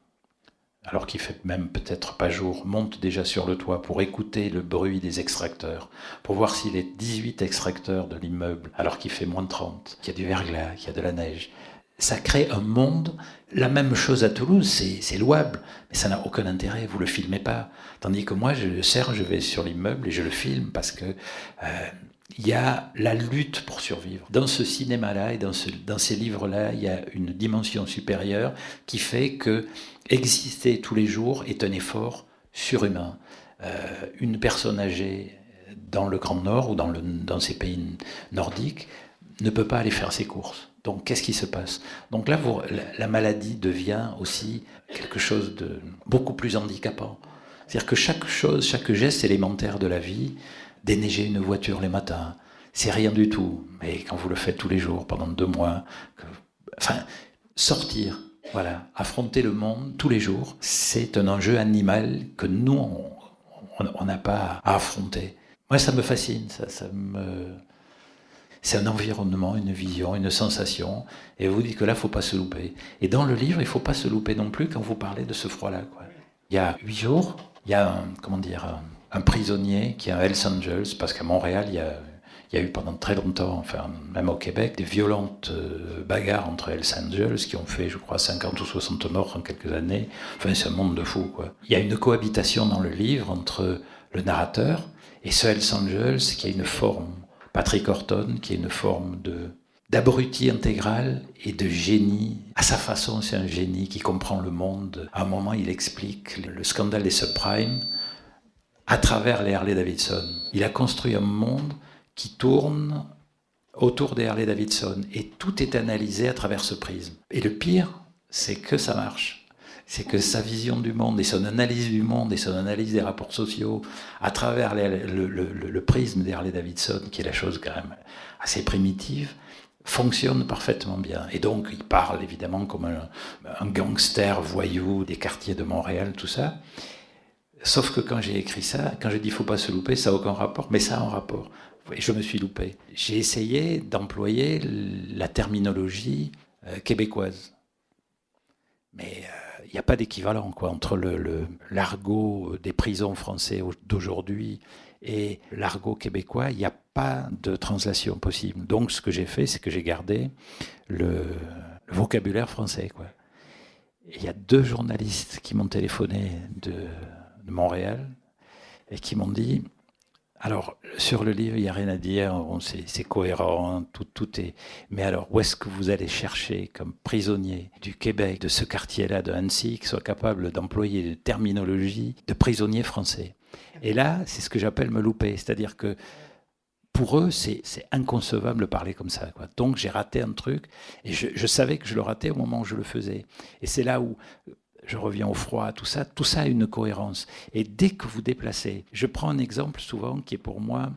alors qu'il fait même peut-être pas jour, monte déjà sur le toit pour écouter le bruit des extracteurs, pour voir s'il est 18 extracteurs de l'immeuble, alors qu'il fait moins 30, qu'il y a du verglas, qu'il y a de la neige. Ça crée un monde. La même chose à Toulouse, c'est louable, mais ça n'a aucun intérêt, vous ne le filmez pas. Tandis que moi, je vais sur l'immeuble et je le filme parce que il y a la lutte pour survivre. Dans ce cinéma-là et dans ces livres-là, il y a une dimension supérieure qui fait que exister tous les jours est un effort surhumain. Une personne âgée dans le Grand Nord ou dans ces pays nordiques ne peut pas aller faire ses courses. Donc, qu'est-ce qui se passe? Donc là, la maladie devient aussi quelque chose de beaucoup plus handicapant. C'est-à-dire que chaque geste élémentaire de la vie, déneiger une voiture les matins, c'est rien du tout. Mais quand vous le faites tous les jours, pendant 2 mois, sortir, voilà, affronter le monde tous les jours, c'est un enjeu animal que nous, on n'a pas à affronter. Moi, ça me fascine, c'est un environnement, une vision, une sensation. Et vous dites que là, il ne faut pas se louper. Et dans le livre, il ne faut pas se louper non plus quand vous parlez de ce froid-là, quoi. Il y a 8 jours, il y a un prisonnier qui est à Hells Angels, parce qu'à Montréal, il y a eu pendant très longtemps, enfin même au Québec, des violentes bagarres entre Hells Angels qui ont fait, je crois, 50 ou 60 morts en quelques années. Enfin, c'est un monde de fous, quoi. Il y a une cohabitation dans le livre entre le narrateur et ce Hells Angels qui a une forme, Patrick Horton, qui est une forme d'abruti intégral et de génie. À sa façon, c'est un génie qui comprend le monde. À un moment, il explique le scandale des subprimes à travers les Harley-Davidson. Il a construit un monde qui tourne autour des Harley-Davidson et tout est analysé à travers ce prisme. Et le pire, c'est que ça marche. C'est que sa vision du monde et son analyse du monde et son analyse des rapports sociaux à travers le prisme des Harley-Davidson, qui est la chose quand même assez primitive, fonctionne parfaitement bien. Et donc, il parle évidemment comme un gangster voyou des quartiers de Montréal, tout ça. Sauf que quand j'ai écrit ça, quand j'ai dit « faut pas se louper », ça n'a aucun rapport, mais ça a un rapport. Et je me suis loupé. J'ai essayé d'employer la terminologie québécoise. Mais il n'y a pas d'équivalent, quoi, entre l'argot des prisons français d'aujourd'hui et l'argot québécois. Il n'y a pas de translation possible. Donc, ce que j'ai fait, c'est que j'ai gardé le vocabulaire français, quoi. Il y a 2 journalistes qui m'ont téléphoné de Montréal et qui m'ont dit « Alors, sur le livre, il n'y a rien à dire, bon, c'est cohérent, tout est... Mais alors, où est-ce que vous allez chercher comme prisonnier du Québec, de ce quartier-là, de Annecy, qui soit capable d'employer une terminologie de prisonnier français ?» Et là, c'est ce que j'appelle me louper. C'est-à-dire que pour eux, c'est inconcevable de parler comme ça, quoi. Donc, j'ai raté un truc et je savais que je le ratais au moment où je le faisais. Et c'est là où... Je reviens au froid, tout ça a une cohérence. Et dès que vous déplacez, je prends un exemple souvent qui est pour moi,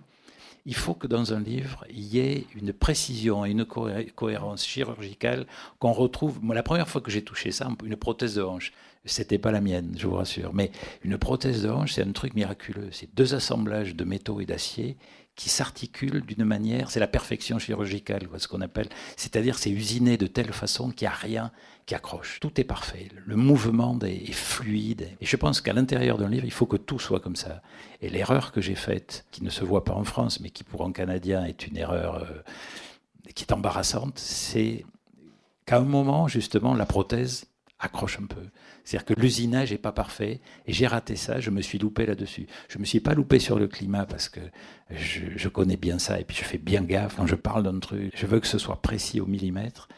il faut que dans un livre, il y ait une précision et une cohérence chirurgicale qu'on retrouve. Moi, la première fois que j'ai touché ça, une prothèse de hanche, c'était pas la mienne, je vous rassure, mais une prothèse de hanche, c'est un truc miraculeux. C'est 2 assemblages de métaux et d'acier qui s'articulent d'une manière, c'est la perfection chirurgicale, ce qu'on appelle, c'est-à-dire c'est usiné de telle façon qu'il n'y a rien qui accroche. Tout est parfait, le mouvement est fluide. Et je pense qu'à l'intérieur d'un livre, il faut que tout soit comme ça. Et l'erreur que j'ai faite, qui ne se voit pas en France, mais qui pour un Canadien est une erreur qui est embarrassante, c'est qu'à un moment, justement, la prothèse accroche un peu. C'est-à-dire que l'usinage n'est pas parfait, et j'ai raté ça, je me suis loupé là-dessus. Je ne me suis pas loupé sur le climat, parce que je connais bien ça, et puis je fais bien gaffe quand je parle d'un truc. Je veux que ce soit précis au millimètre,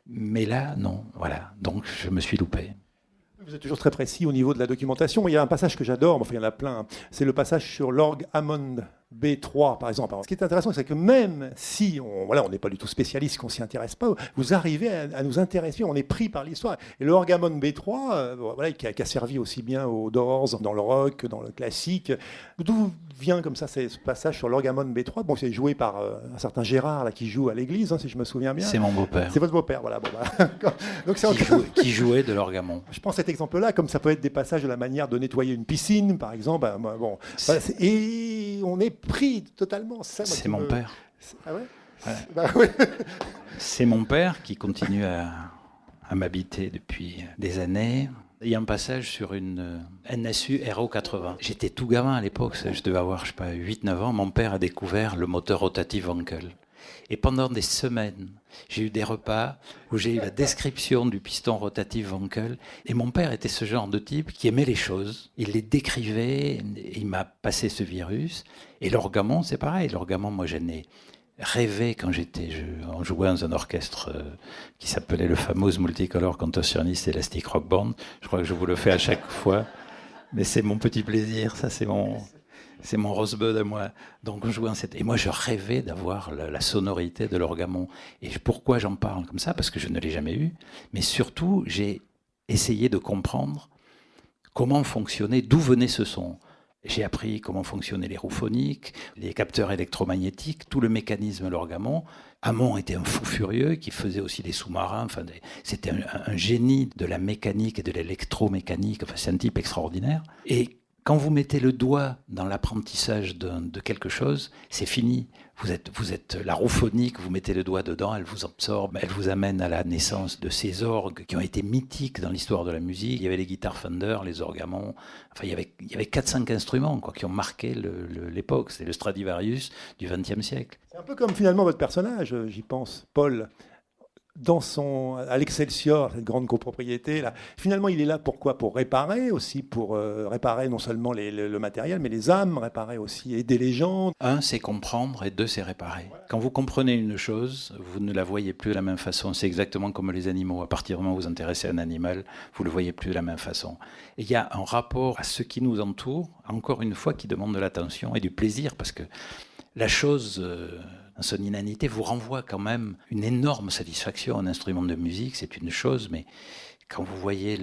mais là, non, voilà. Donc, je me suis loupé. Vous êtes toujours très précis au niveau de la documentation. Il y a un passage que j'adore, enfin il y en a plein, c'est le passage sur l'orgue Hammond B3, par exemple. Ce qui est intéressant, c'est que même si on n'est pas du tout spécialiste, qu'on ne s'y intéresse pas, vous arrivez à nous intéresser, on est pris par l'histoire. Et l'orgue Hammond B3, qui a servi aussi bien aux Doors, dans le rock, que dans le classique. D'où vient comme ça ce passage sur l'orgue Hammond B3? Bon, c'est joué par un certain Gérard là, qui joue à l'église, si je me souviens bien. C'est mon beau-père. C'est votre beau-père, voilà. Bon, donc, qui jouait de l'orgue Hammond. Je pense cet exemple-là, comme ça peut être des passages de la manière de nettoyer une piscine, par exemple. Bon, et on est pris totalement. C'est mon père. Ah ouais, ouais. C'est mon père qui continue à m'habiter depuis des années. Il y a un passage sur une NSU Aero 80. J'étais tout gamin à l'époque, je devais avoir, 8-9 ans. Mon père a découvert le moteur rotatif Wankel. Et pendant des semaines, j'ai eu des repas où j'ai eu la description du piston rotatif Wankel. Et mon père était ce genre de type qui aimait les choses. Il les décrivait, il m'a passé ce virus. Et l'orgamon, c'est pareil. L'orgamon, moi, j'en ai rêvé quand on jouait dans un orchestre qui s'appelait le fameux Multicolor Contortionist Elastic Rock Band. Je crois que je vous le fais à chaque fois. Mais c'est mon petit plaisir, ça c'est mon rosebud à moi. Donc on jouait et moi je rêvais d'avoir la sonorité de l'orgamon. Et pourquoi j'en parle comme ça? Parce que je ne l'ai jamais eu. Mais surtout, j'ai essayé de comprendre comment fonctionnait, d'où venait ce son. J'ai appris comment fonctionnaient les roues phoniques, les capteurs électromagnétiques, tout le mécanisme de l'orgamon. Hamon était un fou furieux qui faisait aussi des sous-marins. C'était un génie de la mécanique et de l'électromécanique. C'est un type extraordinaire. Et quand vous mettez le doigt dans l'apprentissage de quelque chose, c'est fini. Vous êtes la roue phonique, vous mettez le doigt dedans, elle vous absorbe, elle vous amène à la naissance de ces orgues qui ont été mythiques dans l'histoire de la musique. Il y avait les guitares Fender, les orgamons, il y avait 4-5 instruments qui ont marqué l'époque. C'était le Stradivarius du XXe siècle. C'est un peu comme finalement votre personnage, j'y pense, Paul. À l'Excelsior, cette grande copropriété, là, finalement, il est là pourquoi? Pour réparer aussi, pour réparer non seulement le matériel, mais les âmes, réparer aussi, aider les gens. 1, c'est comprendre, et 2, c'est réparer. Quand vous comprenez une chose, vous ne la voyez plus de la même façon. C'est exactement comme les animaux. À partir du moment où vous vous intéressez à un animal, vous ne le voyez plus de la même façon. Et il y a un rapport à ce qui nous entoure, encore une fois, qui demande de l'attention et du plaisir, parce que la chose... dans son inanité, vous renvoie quand même une énorme satisfaction. Un instrument de musique, c'est une chose, mais quand vous voyez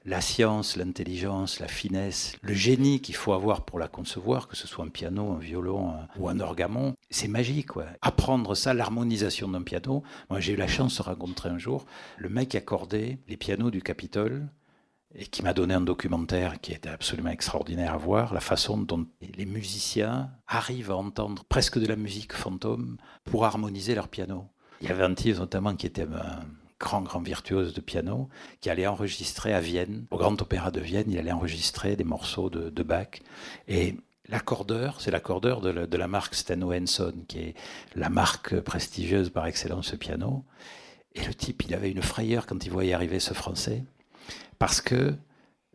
la science, l'intelligence, la finesse, le génie qu'il faut avoir pour la concevoir, que ce soit un piano, un violon ou un orgamon, c'est magique, quoi. Apprendre ça, l'harmonisation d'un piano. Moi, j'ai eu la chance de rencontrer un jour le mec qui accordait les pianos du Capitole, et qui m'a donné un documentaire qui était absolument extraordinaire à voir, la façon dont les musiciens arrivent à entendre presque de la musique fantôme pour harmoniser leur piano. Il y avait un type notamment qui était un grand virtuose de piano, qui allait enregistrer à Vienne, au Grand Opéra de Vienne, il allait enregistrer des morceaux de Bach. Et l'accordeur, c'est l'accordeur de la marque Steno-Henson, qui est la marque prestigieuse par excellence ce piano. Et le type, il avait une frayeur quand il voyait arriver ce Français, parce que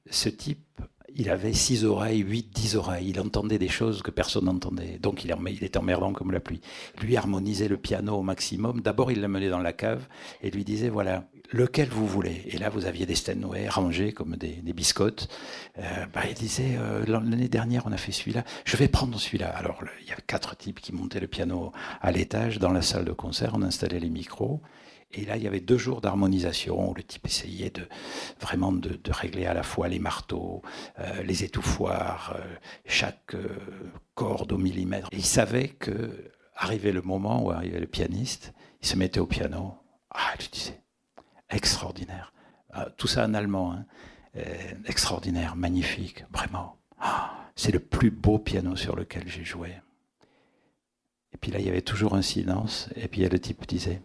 ce type, il avait 6 oreilles, 8, 10 oreilles. Il entendait des choses que personne n'entendait. Donc il était emmerdant comme la pluie. Lui harmonisait le piano au maximum. D'abord, il l'amenait dans la cave et lui disait, voilà, lequel vous voulez. Et là, vous aviez des Steinway rangés comme des biscottes. Il disait, l'année dernière, on a fait celui-là. Je vais prendre celui-là. Alors, il y avait 4 types qui montaient le piano à l'étage. Dans la salle de concert, on installait les micros. Et là, il y avait 2 jours d'harmonisation où le type essayait vraiment de régler à la fois les marteaux, les étouffoirs, chaque corde au millimètre. Et il savait que, arrivait le moment où arrivait le pianiste, il se mettait au piano. Je disais, extraordinaire. Tout ça en allemand, hein. Extraordinaire, magnifique, vraiment. C'est le plus beau piano sur lequel j'ai joué. Et puis là, il y avait toujours un silence. Et puis le type disait,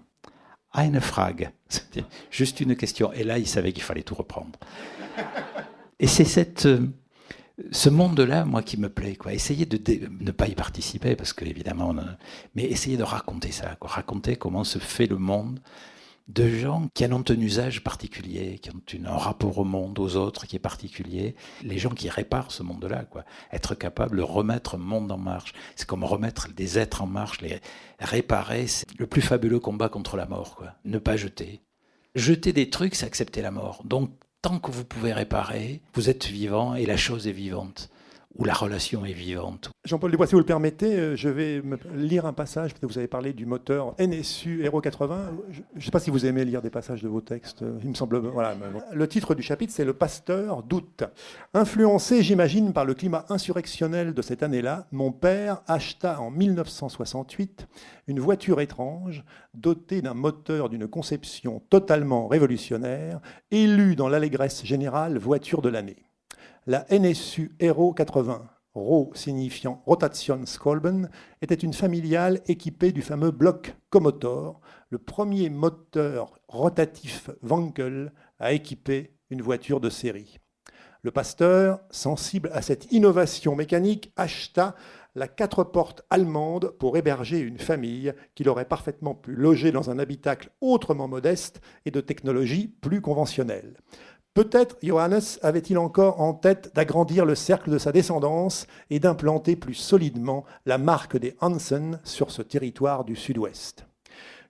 Eine Frage, c'était juste une question. Et là, il savait qu'il fallait tout reprendre. Et c'est ce monde-là, moi, qui me plaît, quoi. Essayer de ne pas y participer, parce que évidemment, mais essayer de raconter ça, quoi. Raconter comment se fait le monde de gens qui en ont un usage particulier, qui ont un rapport au monde, aux autres qui est particulier. Les gens qui réparent ce monde-là, quoi. Être capable de remettre un monde en marche. C'est comme remettre des êtres en marche, les réparer. C'est le plus fabuleux combat contre la mort, quoi. Ne pas jeter. Jeter des trucs, c'est accepter la mort. Donc, tant que vous pouvez réparer, vous êtes vivant et la chose est vivante. Où la relation est vivante. Jean-Paul Dubois, si vous le permettez, je vais me lire un passage. Vous avez parlé du moteur NSU Aero 80. Je ne sais pas si vous aimez lire des passages de vos textes. Il me semble. Voilà. Le titre du chapitre, c'est Le pasteur d'août. Influencé, j'imagine, par le climat insurrectionnel de cette année-là, mon père acheta en 1968 une voiture étrange, dotée d'un moteur d'une conception totalement révolutionnaire, élue dans l'allégresse générale voiture de l'année. La NSU Aero 80, RO signifiant Rotationskolben, était une familiale équipée du fameux bloc Comotor, le premier moteur rotatif Wankel à équiper une voiture de série. Le pasteur, sensible à cette innovation mécanique, acheta la 4 portes allemande pour héberger une famille qu'il aurait parfaitement pu loger dans un habitacle autrement modeste et de technologie plus conventionnelle. Peut-être Johannes avait-il encore en tête d'agrandir le cercle de sa descendance et d'implanter plus solidement la marque des Hansen sur ce territoire du Sud-Ouest.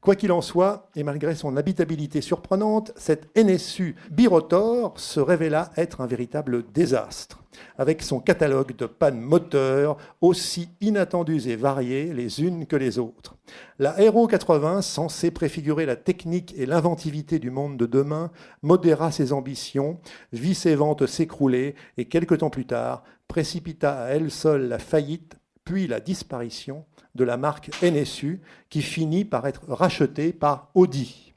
Quoi qu'il en soit, et malgré son habitabilité surprenante, cette NSU birotor se révéla être un véritable désastre, avec son catalogue de pannes moteurs aussi inattendues et variées les unes que les autres. La Aero 80, censée préfigurer la technique et l'inventivité du monde de demain, modéra ses ambitions, vit ses ventes s'écrouler et quelque temps plus tard précipita à elle seule la faillite, puis la disparition de la marque NSU, qui finit par être rachetée par Audi.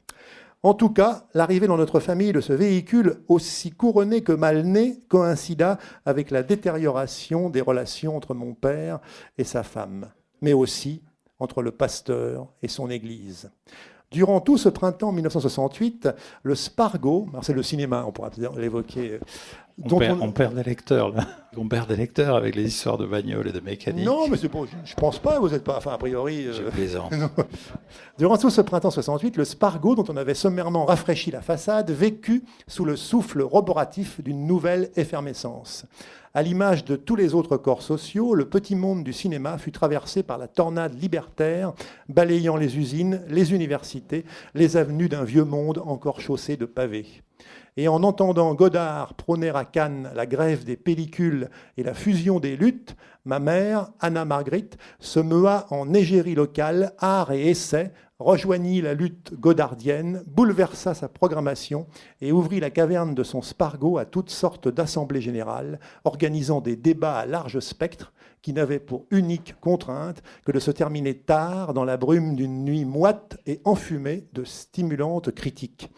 En tout cas, l'arrivée dans notre famille de ce véhicule, aussi couronné que mal né, coïncida avec la détérioration des relations entre mon père et sa femme, mais aussi entre le pasteur et son église. Durant tout ce printemps 1968, le Spargo, c'est le cinéma, on pourra l'évoquer. On perd des lecteurs, là. On perd des lecteurs avec les histoires de bagnoles et de mécanique. Non, mais je pense pas, vous n'êtes pas. Enfin, a priori. Je plaisante. Durant tout ce printemps 68, le Spargo, dont on avait sommairement rafraîchi la façade, vécut sous le souffle roboratif d'une nouvelle effervescence. À l'image de tous les autres corps sociaux, le petit monde du cinéma fut traversé par la tornade libertaire, balayant les usines, les universités, les avenues d'un vieux monde encore chaussé de pavés. Et en entendant Godard prôner à Cannes la grève des pellicules et la fusion des luttes, ma mère, Anna Marguerite, se meua en égérie locale, art et essai, rejoignit la lutte godardienne, bouleversa sa programmation et ouvrit la caverne de son Spargo à toutes sortes d'assemblées générales, organisant des débats à large spectre qui n'avaient pour unique contrainte que de se terminer tard dans la brume d'une nuit moite et enfumée de stimulantes critiques.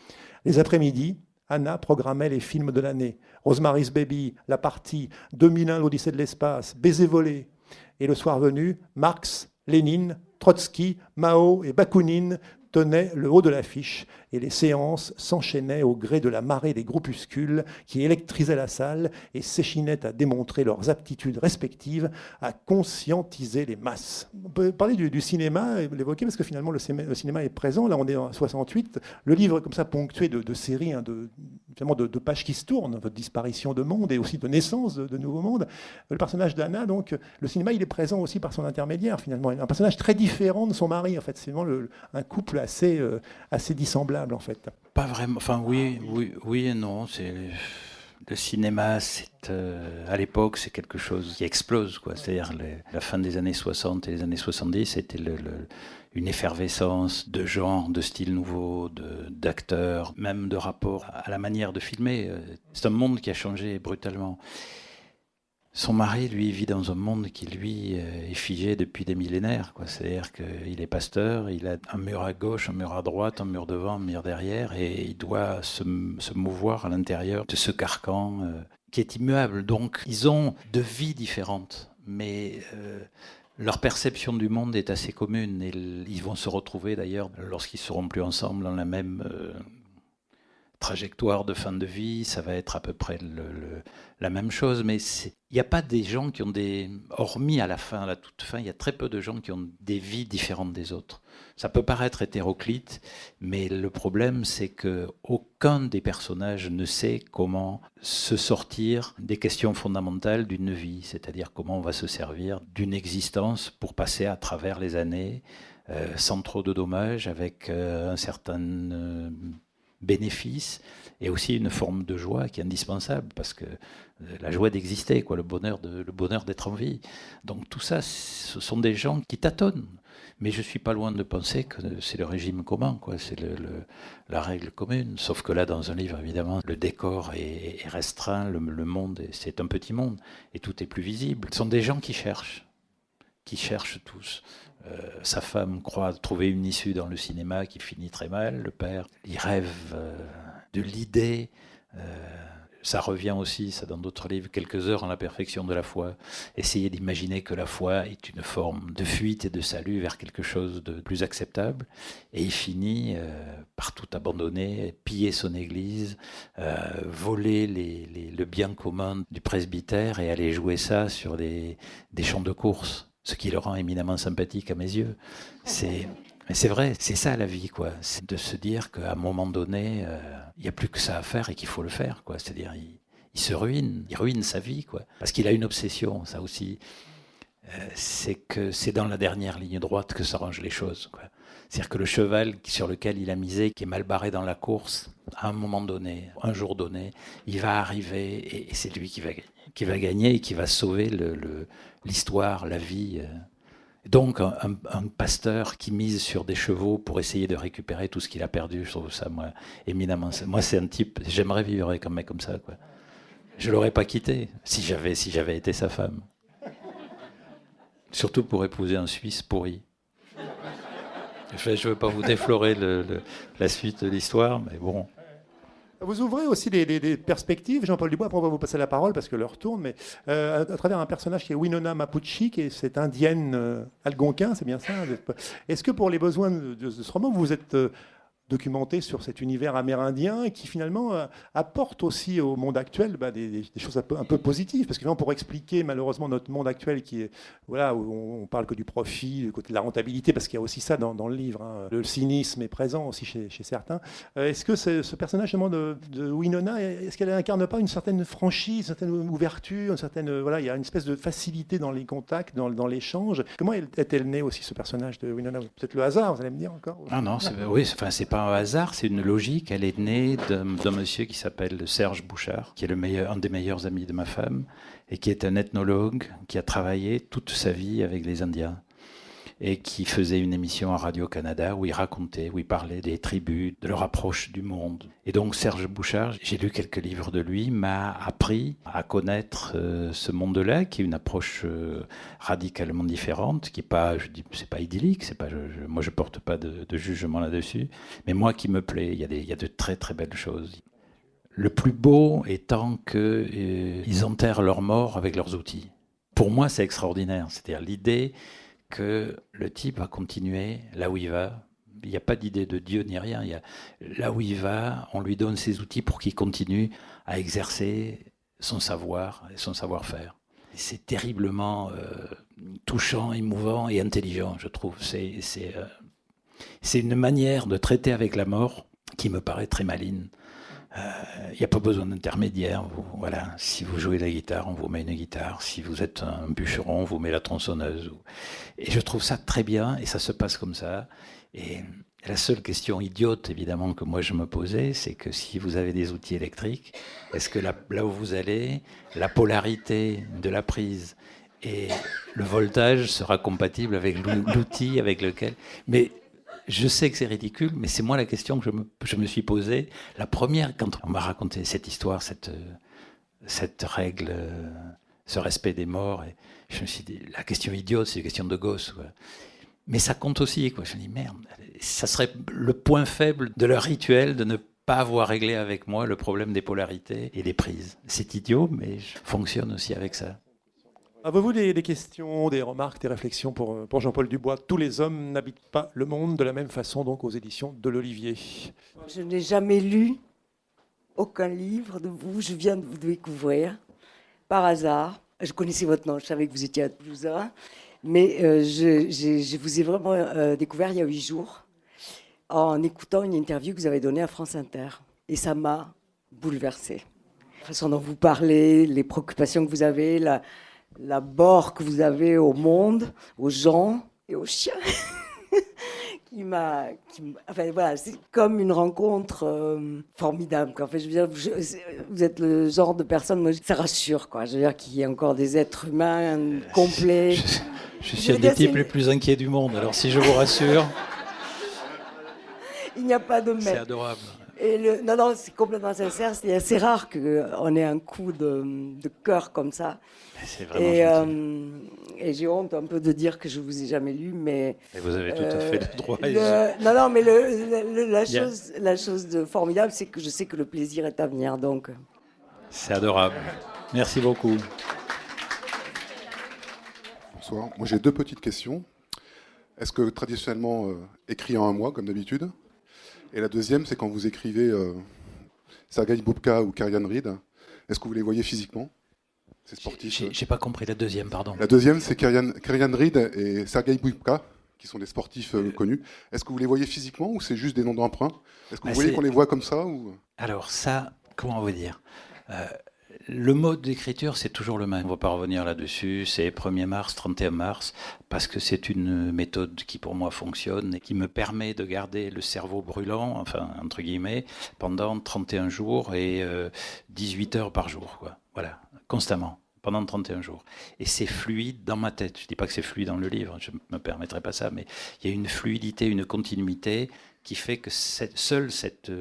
Les après-midi, Anna programmait les films de l'année. Rosemary's Baby, La Partie, 2001, l'Odyssée de l'espace, Baiser volé. Et le soir venu, Marx, Lénine, Trotsky, Mao et Bakounine tenaient le haut de l'affiche et les séances s'enchaînaient au gré de la marée des groupuscules qui électrisaient la salle et s'échinaient à démontrer leurs aptitudes respectives à conscientiser les masses. On peut parler du cinéma, et l'évoquer, parce que finalement le cinéma est présent. Là, on est en 68. Le livre, comme ça, ponctué de séries, de pages qui se tournent, votre disparition de monde et aussi de naissance de nouveaux mondes. Le personnage d'Anna, donc, le cinéma, il est présent aussi par son intermédiaire, finalement. Un personnage très différent de son mari, en fait. C'est vraiment un couple assez dissemblable, en fait. Pas vraiment. Enfin, oui et non. Le cinéma, à l'époque, c'est quelque chose qui explose, quoi. C'est-à-dire la fin des années 60 et les années 70, c'était une effervescence de genres, de styles nouveaux, d'acteurs, même de rapport à la manière de filmer. C'est un monde qui a changé brutalement. Son mari, lui, vit dans un monde qui, lui, est figé depuis des millénaires, quoi. C'est-à-dire qu'il est pasteur, il a un mur à gauche, un mur à droite, un mur devant, un mur derrière, et il doit se mouvoir à l'intérieur de ce carcan qui est immuable. Donc, ils ont deux vies différentes, mais leur perception du monde est assez commune. Et ils vont se retrouver, d'ailleurs, lorsqu'ils seront plus ensemble, dans la même trajectoire de fin de vie, ça va être à peu près la même chose, mais il n'y a pas des gens qui ont hormis à la toute fin, il y a très peu de gens qui ont des vies différentes des autres. Ça peut paraître hétéroclite, mais le problème, c'est qu'aucun des personnages ne sait comment se sortir des questions fondamentales d'une vie, c'est-à-dire comment on va se servir d'une existence pour passer à travers les années, sans trop de dommages, avec un certain bénéfice et aussi une forme de joie qui est indispensable, parce que la joie d'exister, le bonheur d'être en vie. Donc tout ça, ce sont des gens qui tâtonnent. Mais je suis pas loin de penser que c'est le régime commun, c'est la règle commune. Sauf que là, dans un livre, évidemment, le décor est restreint, le monde, c'est un petit monde, et tout est plus visible. Ce sont des gens qui cherchent tous. Sa femme croit trouver une issue dans le cinéma qui finit très mal. Le père, il rêve de l'idée ça revient aussi, ça dans d'autres livres, quelques heures en la perfection de la foi. Essayer d'imaginer que la foi est une forme de fuite et de salut vers quelque chose de plus acceptable. Et il finit par tout abandonner, piller son église, voler le bien commun du presbytère et aller jouer ça sur des champs de course, ce qui le rend éminemment sympathique à mes yeux. Mais c'est vrai, c'est ça la vie, quoi. C'est de se dire qu'à un moment donné, il n'y a plus que ça à faire et qu'il faut le faire, quoi. C'est-à-dire, il se ruine, il ruine sa vie, quoi. Parce qu'il a une obsession, ça aussi. C'est que c'est dans la dernière ligne droite que s'arrangent les choses, quoi. C'est-à-dire que le cheval sur lequel il a misé, qui est mal barré dans la course, à un moment donné, un jour donné, il va arriver et c'est lui qui va gagner et qui va sauver l'histoire, la vie. Donc, un pasteur qui mise sur des chevaux pour essayer de récupérer tout ce qu'il a perdu, je trouve ça, moi, éminemment. Moi, c'est un type, j'aimerais vivre avec un mec comme ça, quoi. Je ne l'aurais pas quitté si j'avais été sa femme. Surtout pour épouser un Suisse pourri. Je ne veux pas vous déflorer la suite de l'histoire, mais bon. Vous ouvrez aussi des perspectives, Jean-Paul Dubois, après on va vous passer la parole parce que l'heure tourne, mais à travers un personnage qui est Winona Mapuche, qui est cette indienne algonquin, c'est bien ça? Est-ce que pour les besoins de ce roman, vous êtes documenté sur cet univers amérindien et qui finalement apporte aussi au monde actuel des choses un peu positives, parce que finalement, pour expliquer malheureusement notre monde actuel qui est, voilà, où on parle que du profit, du côté de la rentabilité, parce qu'il y a aussi ça dans le livre, hein. Le cynisme est présent aussi chez certains. Est-ce que ce personnage de Winona, est-ce qu'elle incarne pas une certaine franchise, une certaine ouverture, voilà, il y a une espèce de facilité dans les contacts, dans l'échange. Comment est-elle née aussi, ce personnage de Winona? Peut-être le hasard, vous allez me dire encore? Ah non, c'est pas un hasard, c'est une logique. Elle est née d'un monsieur qui s'appelle Serge Bouchard, qui est un des meilleurs amis de ma femme, et qui est un ethnologue qui a travaillé toute sa vie avec les Indiens, et qui faisait une émission à Radio-Canada où il parlait des tribus, de leur approche du monde. Et donc Serge Bouchard, j'ai lu quelques livres de lui, m'a appris à connaître ce monde-là, qui est une approche radicalement différente, qui est pas, je dis, c'est pas idyllique, c'est pas, moi je porte pas de jugement là-dessus, mais moi qui me plaît, il y a de très très belles choses. Le plus beau étant qu'ils enterrent leurs morts avec leurs outils. Pour moi, c'est extraordinaire. C'est-à-dire l'idée que le type va continuer là où il va. Il n'y a pas d'idée de Dieu ni rien. Là où il va, on lui donne ses outils pour qu'il continue à exercer son savoir et son savoir-faire. C'est terriblement touchant, émouvant et intelligent, je trouve. C'est une manière de traiter avec la mort qui me paraît très maligne. Il n'y a pas besoin d'intermédiaire. Voilà. Si vous jouez la guitare, on vous met une guitare. Si vous êtes un bûcheron, on vous met la tronçonneuse. Et je trouve ça très bien, et ça se passe comme ça. Et la seule question idiote, évidemment, que moi je me posais, c'est que si vous avez des outils électriques, est-ce que là où vous allez, la polarité de la prise et le voltage sera compatible avec l'outil avec lequel... Mais je sais que c'est ridicule, mais c'est moi la question que je me suis posée. La première, quand on m'a raconté cette histoire, cette règle, ce respect des morts, et je me suis dit, la question idiote, c'est une question de gosse, quoi. Mais ça compte aussi, quoi. Je me dis, merde, ça serait le point faible de leur rituel de ne pas avoir réglé avec moi le problème des polarités et des prises. C'est idiot, mais je fonctionne aussi avec ça. Avez-vous des questions, des remarques, des réflexions pour Jean-Paul Dubois? Tous les hommes n'habitent pas le monde de la même façon, donc aux éditions de l'Olivier. Je n'ai jamais lu aucun livre de vous. Je viens de vous découvrir par hasard. Je connaissais votre nom, je savais que vous étiez à Toulousain, mais je vous ai vraiment découvert il y a 8 jours en écoutant une interview que vous avez donnée à France Inter. Et ça m'a bouleversée. La façon dont vous parlez, les préoccupations que vous avez, l'abord que vous avez au monde, aux gens et aux chiens, enfin voilà, c'est comme une rencontre formidable, quoi. En fait, je veux dire, vous êtes le genre de personne, moi, ça rassure, quoi. Je veux dire qu'il y a encore des êtres humains complets. Je suis un des types les plus inquiets du monde, alors si je vous rassure, il n'y a pas de c'est adorable. Et non, c'est complètement sincère. C'est assez rare qu'on ait un coup de cœur comme ça. C'est vraiment et j'ai honte un peu de dire que je vous ai jamais lu, mais... Et vous avez tout à fait le droit. Non, mais la chose de formidable, c'est que je sais que le plaisir est à venir. Donc, C'est adorable. Merci beaucoup. Bonsoir. Moi, j'ai 2 petites questions. Est-ce que traditionnellement, écrit en un mois, comme d'habitude? Et la deuxième, c'est quand vous écrivez Sergei Boubka ou Kerian Reed, est-ce que vous les voyez physiquement, ces sportifs? J'ai pas compris la deuxième, pardon. La deuxième, c'est Kerian Reed et Sergei Boubka, qui sont des sportifs connus. Est-ce que vous les voyez physiquement ou c'est juste des noms d'emprunt? Est-ce que vous voyez qu'on les voit comme ça ou... Alors ça, comment vous dire le mode d'écriture, c'est toujours le même. On ne va pas revenir là-dessus. C'est 1er mars, 31 mars, parce que c'est une méthode qui, pour moi, fonctionne et qui me permet de garder le cerveau brûlant, enfin, entre guillemets, pendant 31 jours et 18 heures par jour, quoi. Voilà, constamment, pendant 31 jours. Et c'est fluide dans ma tête. Je ne dis pas que c'est fluide dans le livre, je ne me permettrai pas ça, mais il y a une fluidité, une continuité qui fait que seule cette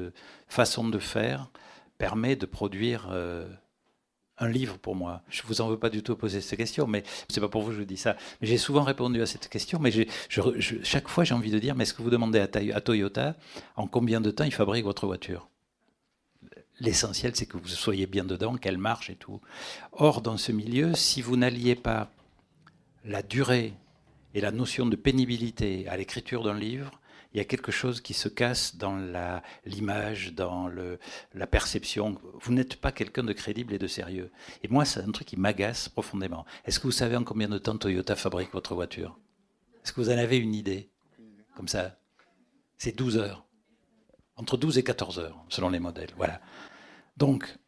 façon de faire permet de produire... un livre pour moi. Je vous en veux pas du tout poser cette question, mais c'est pas pour vous que je dis ça. Mais j'ai souvent répondu à cette question, mais chaque fois j'ai envie de dire, mais est-ce que vous demandez à Toyota en combien de temps il fabrique votre voiture? L'essentiel, c'est que vous soyez bien dedans, qu'elle marche et tout. Or, dans ce milieu, si vous n'alliez pas la durée et la notion de pénibilité à l'écriture d'un livre, il y a quelque chose qui se casse dans l'image, dans la perception. Vous n'êtes pas quelqu'un de crédible et de sérieux. Et moi, c'est un truc qui m'agace profondément. Est-ce que vous savez en combien de temps Toyota fabrique votre voiture? Est-ce que vous en avez une idée? Comme ça, c'est 12 heures. Entre 12 et 14 heures, selon les modèles. Voilà. Donc,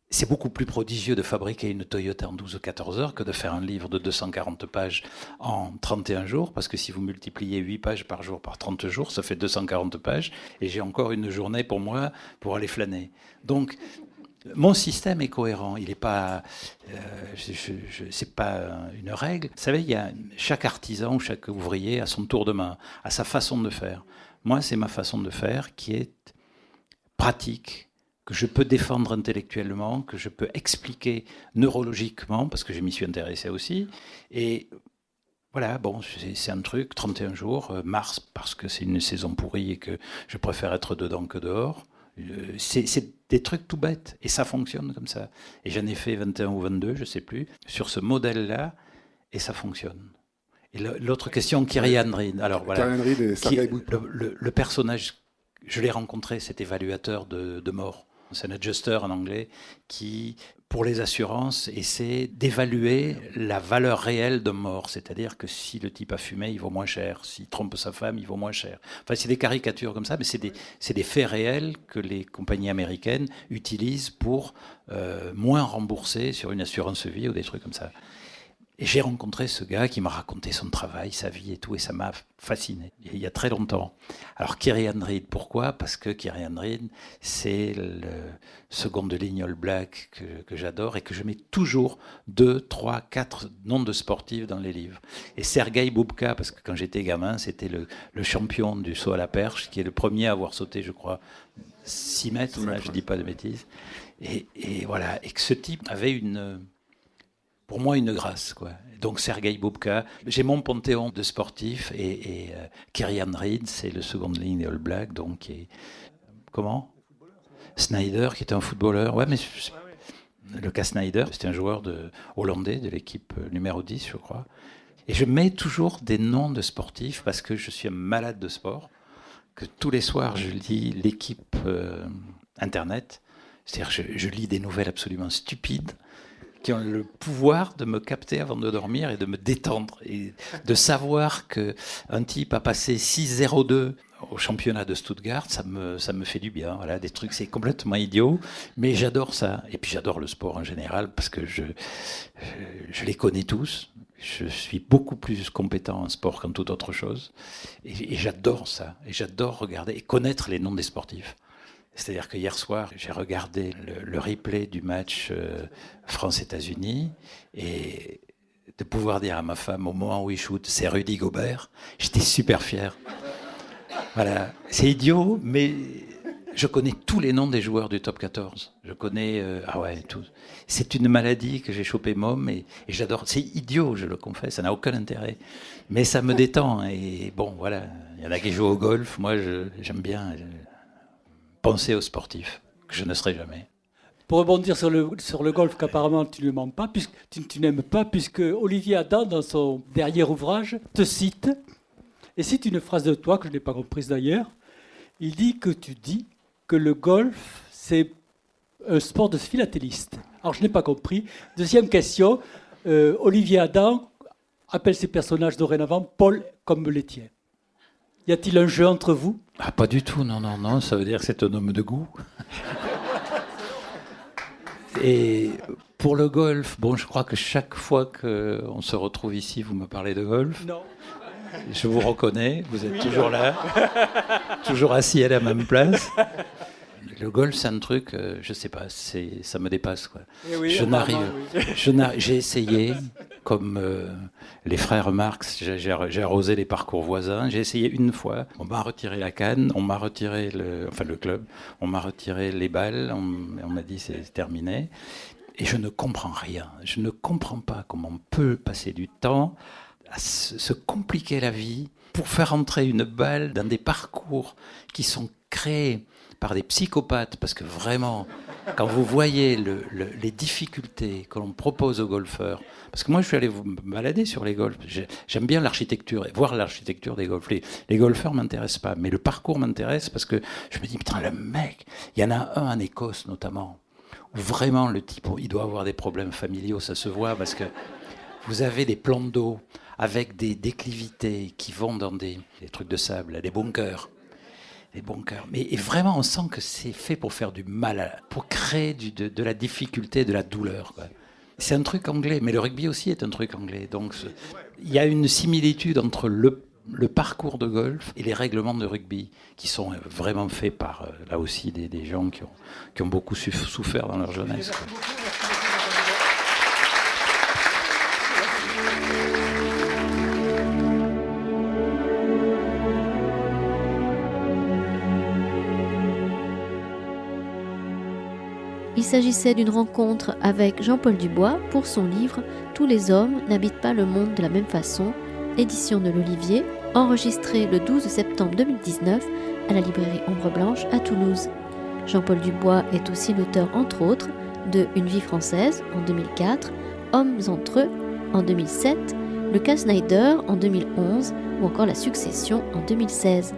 c'est beaucoup plus prodigieux de fabriquer une Toyota en 12 ou 14 heures que de faire un livre de 240 pages en 31 jours, parce que si vous multipliez 8 pages par jour par 30 jours, ça fait 240 pages, et j'ai encore une journée pour moi pour aller flâner. Donc, mon système est cohérent, il n'est pas... c'est pas une règle. Vous savez, chaque artisan ou chaque ouvrier a son tour de main, a sa façon de faire. Moi, c'est ma façon de faire qui est pratique, que je peux défendre intellectuellement, que je peux expliquer neurologiquement, parce que je m'y suis intéressé aussi. Et voilà, bon, c'est un truc, 31 jours, mars, parce que c'est une saison pourrie et que je préfère être dedans que dehors. C'est des trucs tout bêtes, et ça fonctionne comme ça. Et j'en ai fait 21 ou 22, je ne sais plus, sur ce modèle-là, et ça fonctionne. Et l'autre question, Kerian Reed. Alors voilà, Kerian Reed et Sergei Boubka. Le personnage, je l'ai rencontré, cet évaluateur de mort. C'est un adjuster en anglais qui, pour les assurances, essaie d'évaluer la valeur réelle d'un mort. C'est-à-dire que si le type a fumé, il vaut moins cher. S'il trompe sa femme, il vaut moins cher. Enfin, c'est des caricatures comme ça, mais c'est des faits réels que les compagnies américaines utilisent pour moins rembourser sur une assurance vie ou des trucs comme ça. Et j'ai rencontré ce gars qui m'a raconté son travail, sa vie et tout, et ça m'a fasciné, il y a très longtemps. Alors Kerian Reed, pourquoi? Parce que Kerian Reed, c'est le seconde ligne All Black que j'adore et que je mets toujours 2, 3, 4 noms de sportifs dans les livres. Et Sergei Boubka, parce que quand j'étais gamin, c'était le champion du saut à la perche, qui est le premier à avoir sauté, je crois, 6 mètres, là, je ne dis pas de bêtises. Et voilà, et que ce type avait pour moi, une grâce, quoi. Donc, Sergei Boubka, j'ai mon panthéon de sportifs et Kerian Reed, c'est le seconde ligne des All Blacks, donc, comment? Snyder, qui était un footballeur. Ouais, mais Lucas Snyder, c'était un joueur hollandais de l'équipe numéro 10, je crois. Et je mets toujours des noms de sportifs parce que je suis un malade de sport, que tous les soirs, je lis l'équipe Internet. C'est-à-dire, je lis des nouvelles absolument stupides qui ont le pouvoir de me capter avant de dormir et de me détendre. Et de savoir qu'un type a passé 6,02 au championnat de Stuttgart, ça me fait du bien. Voilà, des trucs, c'est complètement idiot, mais j'adore ça. Et puis j'adore le sport en général parce que je les connais tous. Je suis beaucoup plus compétent en sport qu'en toute autre chose. Et j'adore ça. Et j'adore regarder et connaître les noms des sportifs. C'est-à-dire que hier soir, j'ai regardé le replay du match France-États-Unis et de pouvoir dire à ma femme au moment où il shoot, c'est Rudy Gobert, j'étais super fier. Voilà, c'est idiot, mais je connais tous les noms des joueurs du top 14. Je connais, tout. C'est une maladie que j'ai chopée môme et j'adore. C'est idiot, je le confesse, ça n'a aucun intérêt. Mais ça me détend et bon, voilà. Il y en a qui jouent au golf, moi j'aime bien penser aux sportifs, que je ne serai jamais. Pour rebondir sur le golf qu'apparemment tu ne mens pas, puisque tu n'aimes pas, puisque Olivier Adam, dans son dernier ouvrage, te cite, et cite une phrase de toi que je n'ai pas comprise d'ailleurs. Il dit que tu dis que le golf, c'est un sport de philatéliste. Alors je n'ai pas compris. Deuxième question, Olivier Adam appelle ses personnages dorénavant Paul comme les tiens. Y a-t-il un jeu entre vous ? Ah, pas du tout, non, ça veut dire que c'est un homme de goût. Et pour le golf, bon, je crois que chaque fois qu'on se retrouve ici, vous me parlez de golf. Non. Je vous reconnais, vous êtes toujours là, toujours assis à la même place. Le golf, c'est un truc, je sais pas, ça me dépasse, quoi. Oui, J'ai essayé, comme les frères Marx, j'ai arrosé les parcours voisins. J'ai essayé une fois. On m'a retiré la canne, on m'a retiré le club, on m'a retiré les balles, on m'a dit c'est terminé. Et je ne comprends rien. Je ne comprends pas comment on peut passer du temps à se compliquer la vie pour faire entrer une balle dans des parcours qui sont créés par des psychopathes, parce que vraiment, quand vous voyez les difficultés que l'on propose aux golfeurs, parce que moi je suis allé me balader sur les golfs, j'aime bien l'architecture, voir l'architecture des golfs. Les golfeurs ne m'intéressent pas, mais le parcours m'intéresse parce que je me dis, putain, le mec, il y en a un en Écosse notamment, où vraiment le type, il doit avoir des problèmes familiaux, ça se voit, parce que vous avez des plans d'eau avec des déclivités qui vont dans des trucs de sable, des bunkers. Les bunkers. Mais et vraiment, on sent que c'est fait pour faire du mal, pour créer de la difficulté, de la douleur, quoi. C'est un truc anglais, mais le rugby aussi est un truc anglais. Donc, il y a une similitude entre le parcours de golf et les règlements de rugby, qui sont vraiment faits par, là aussi, des gens qui ont beaucoup souffert dans leur jeunesse, quoi. Il s'agissait d'une rencontre avec Jean-Paul Dubois pour son livre « Tous les hommes n'habitent pas le monde de la même façon », édition de l'Olivier, enregistré le 12 septembre 2019 à la librairie Ombre Blanche à Toulouse. Jean-Paul Dubois est aussi l'auteur, entre autres, de Une vie française en 2004, Hommes entre eux en 2007, Le cas Snyder en 2011 ou encore La Succession en 2016.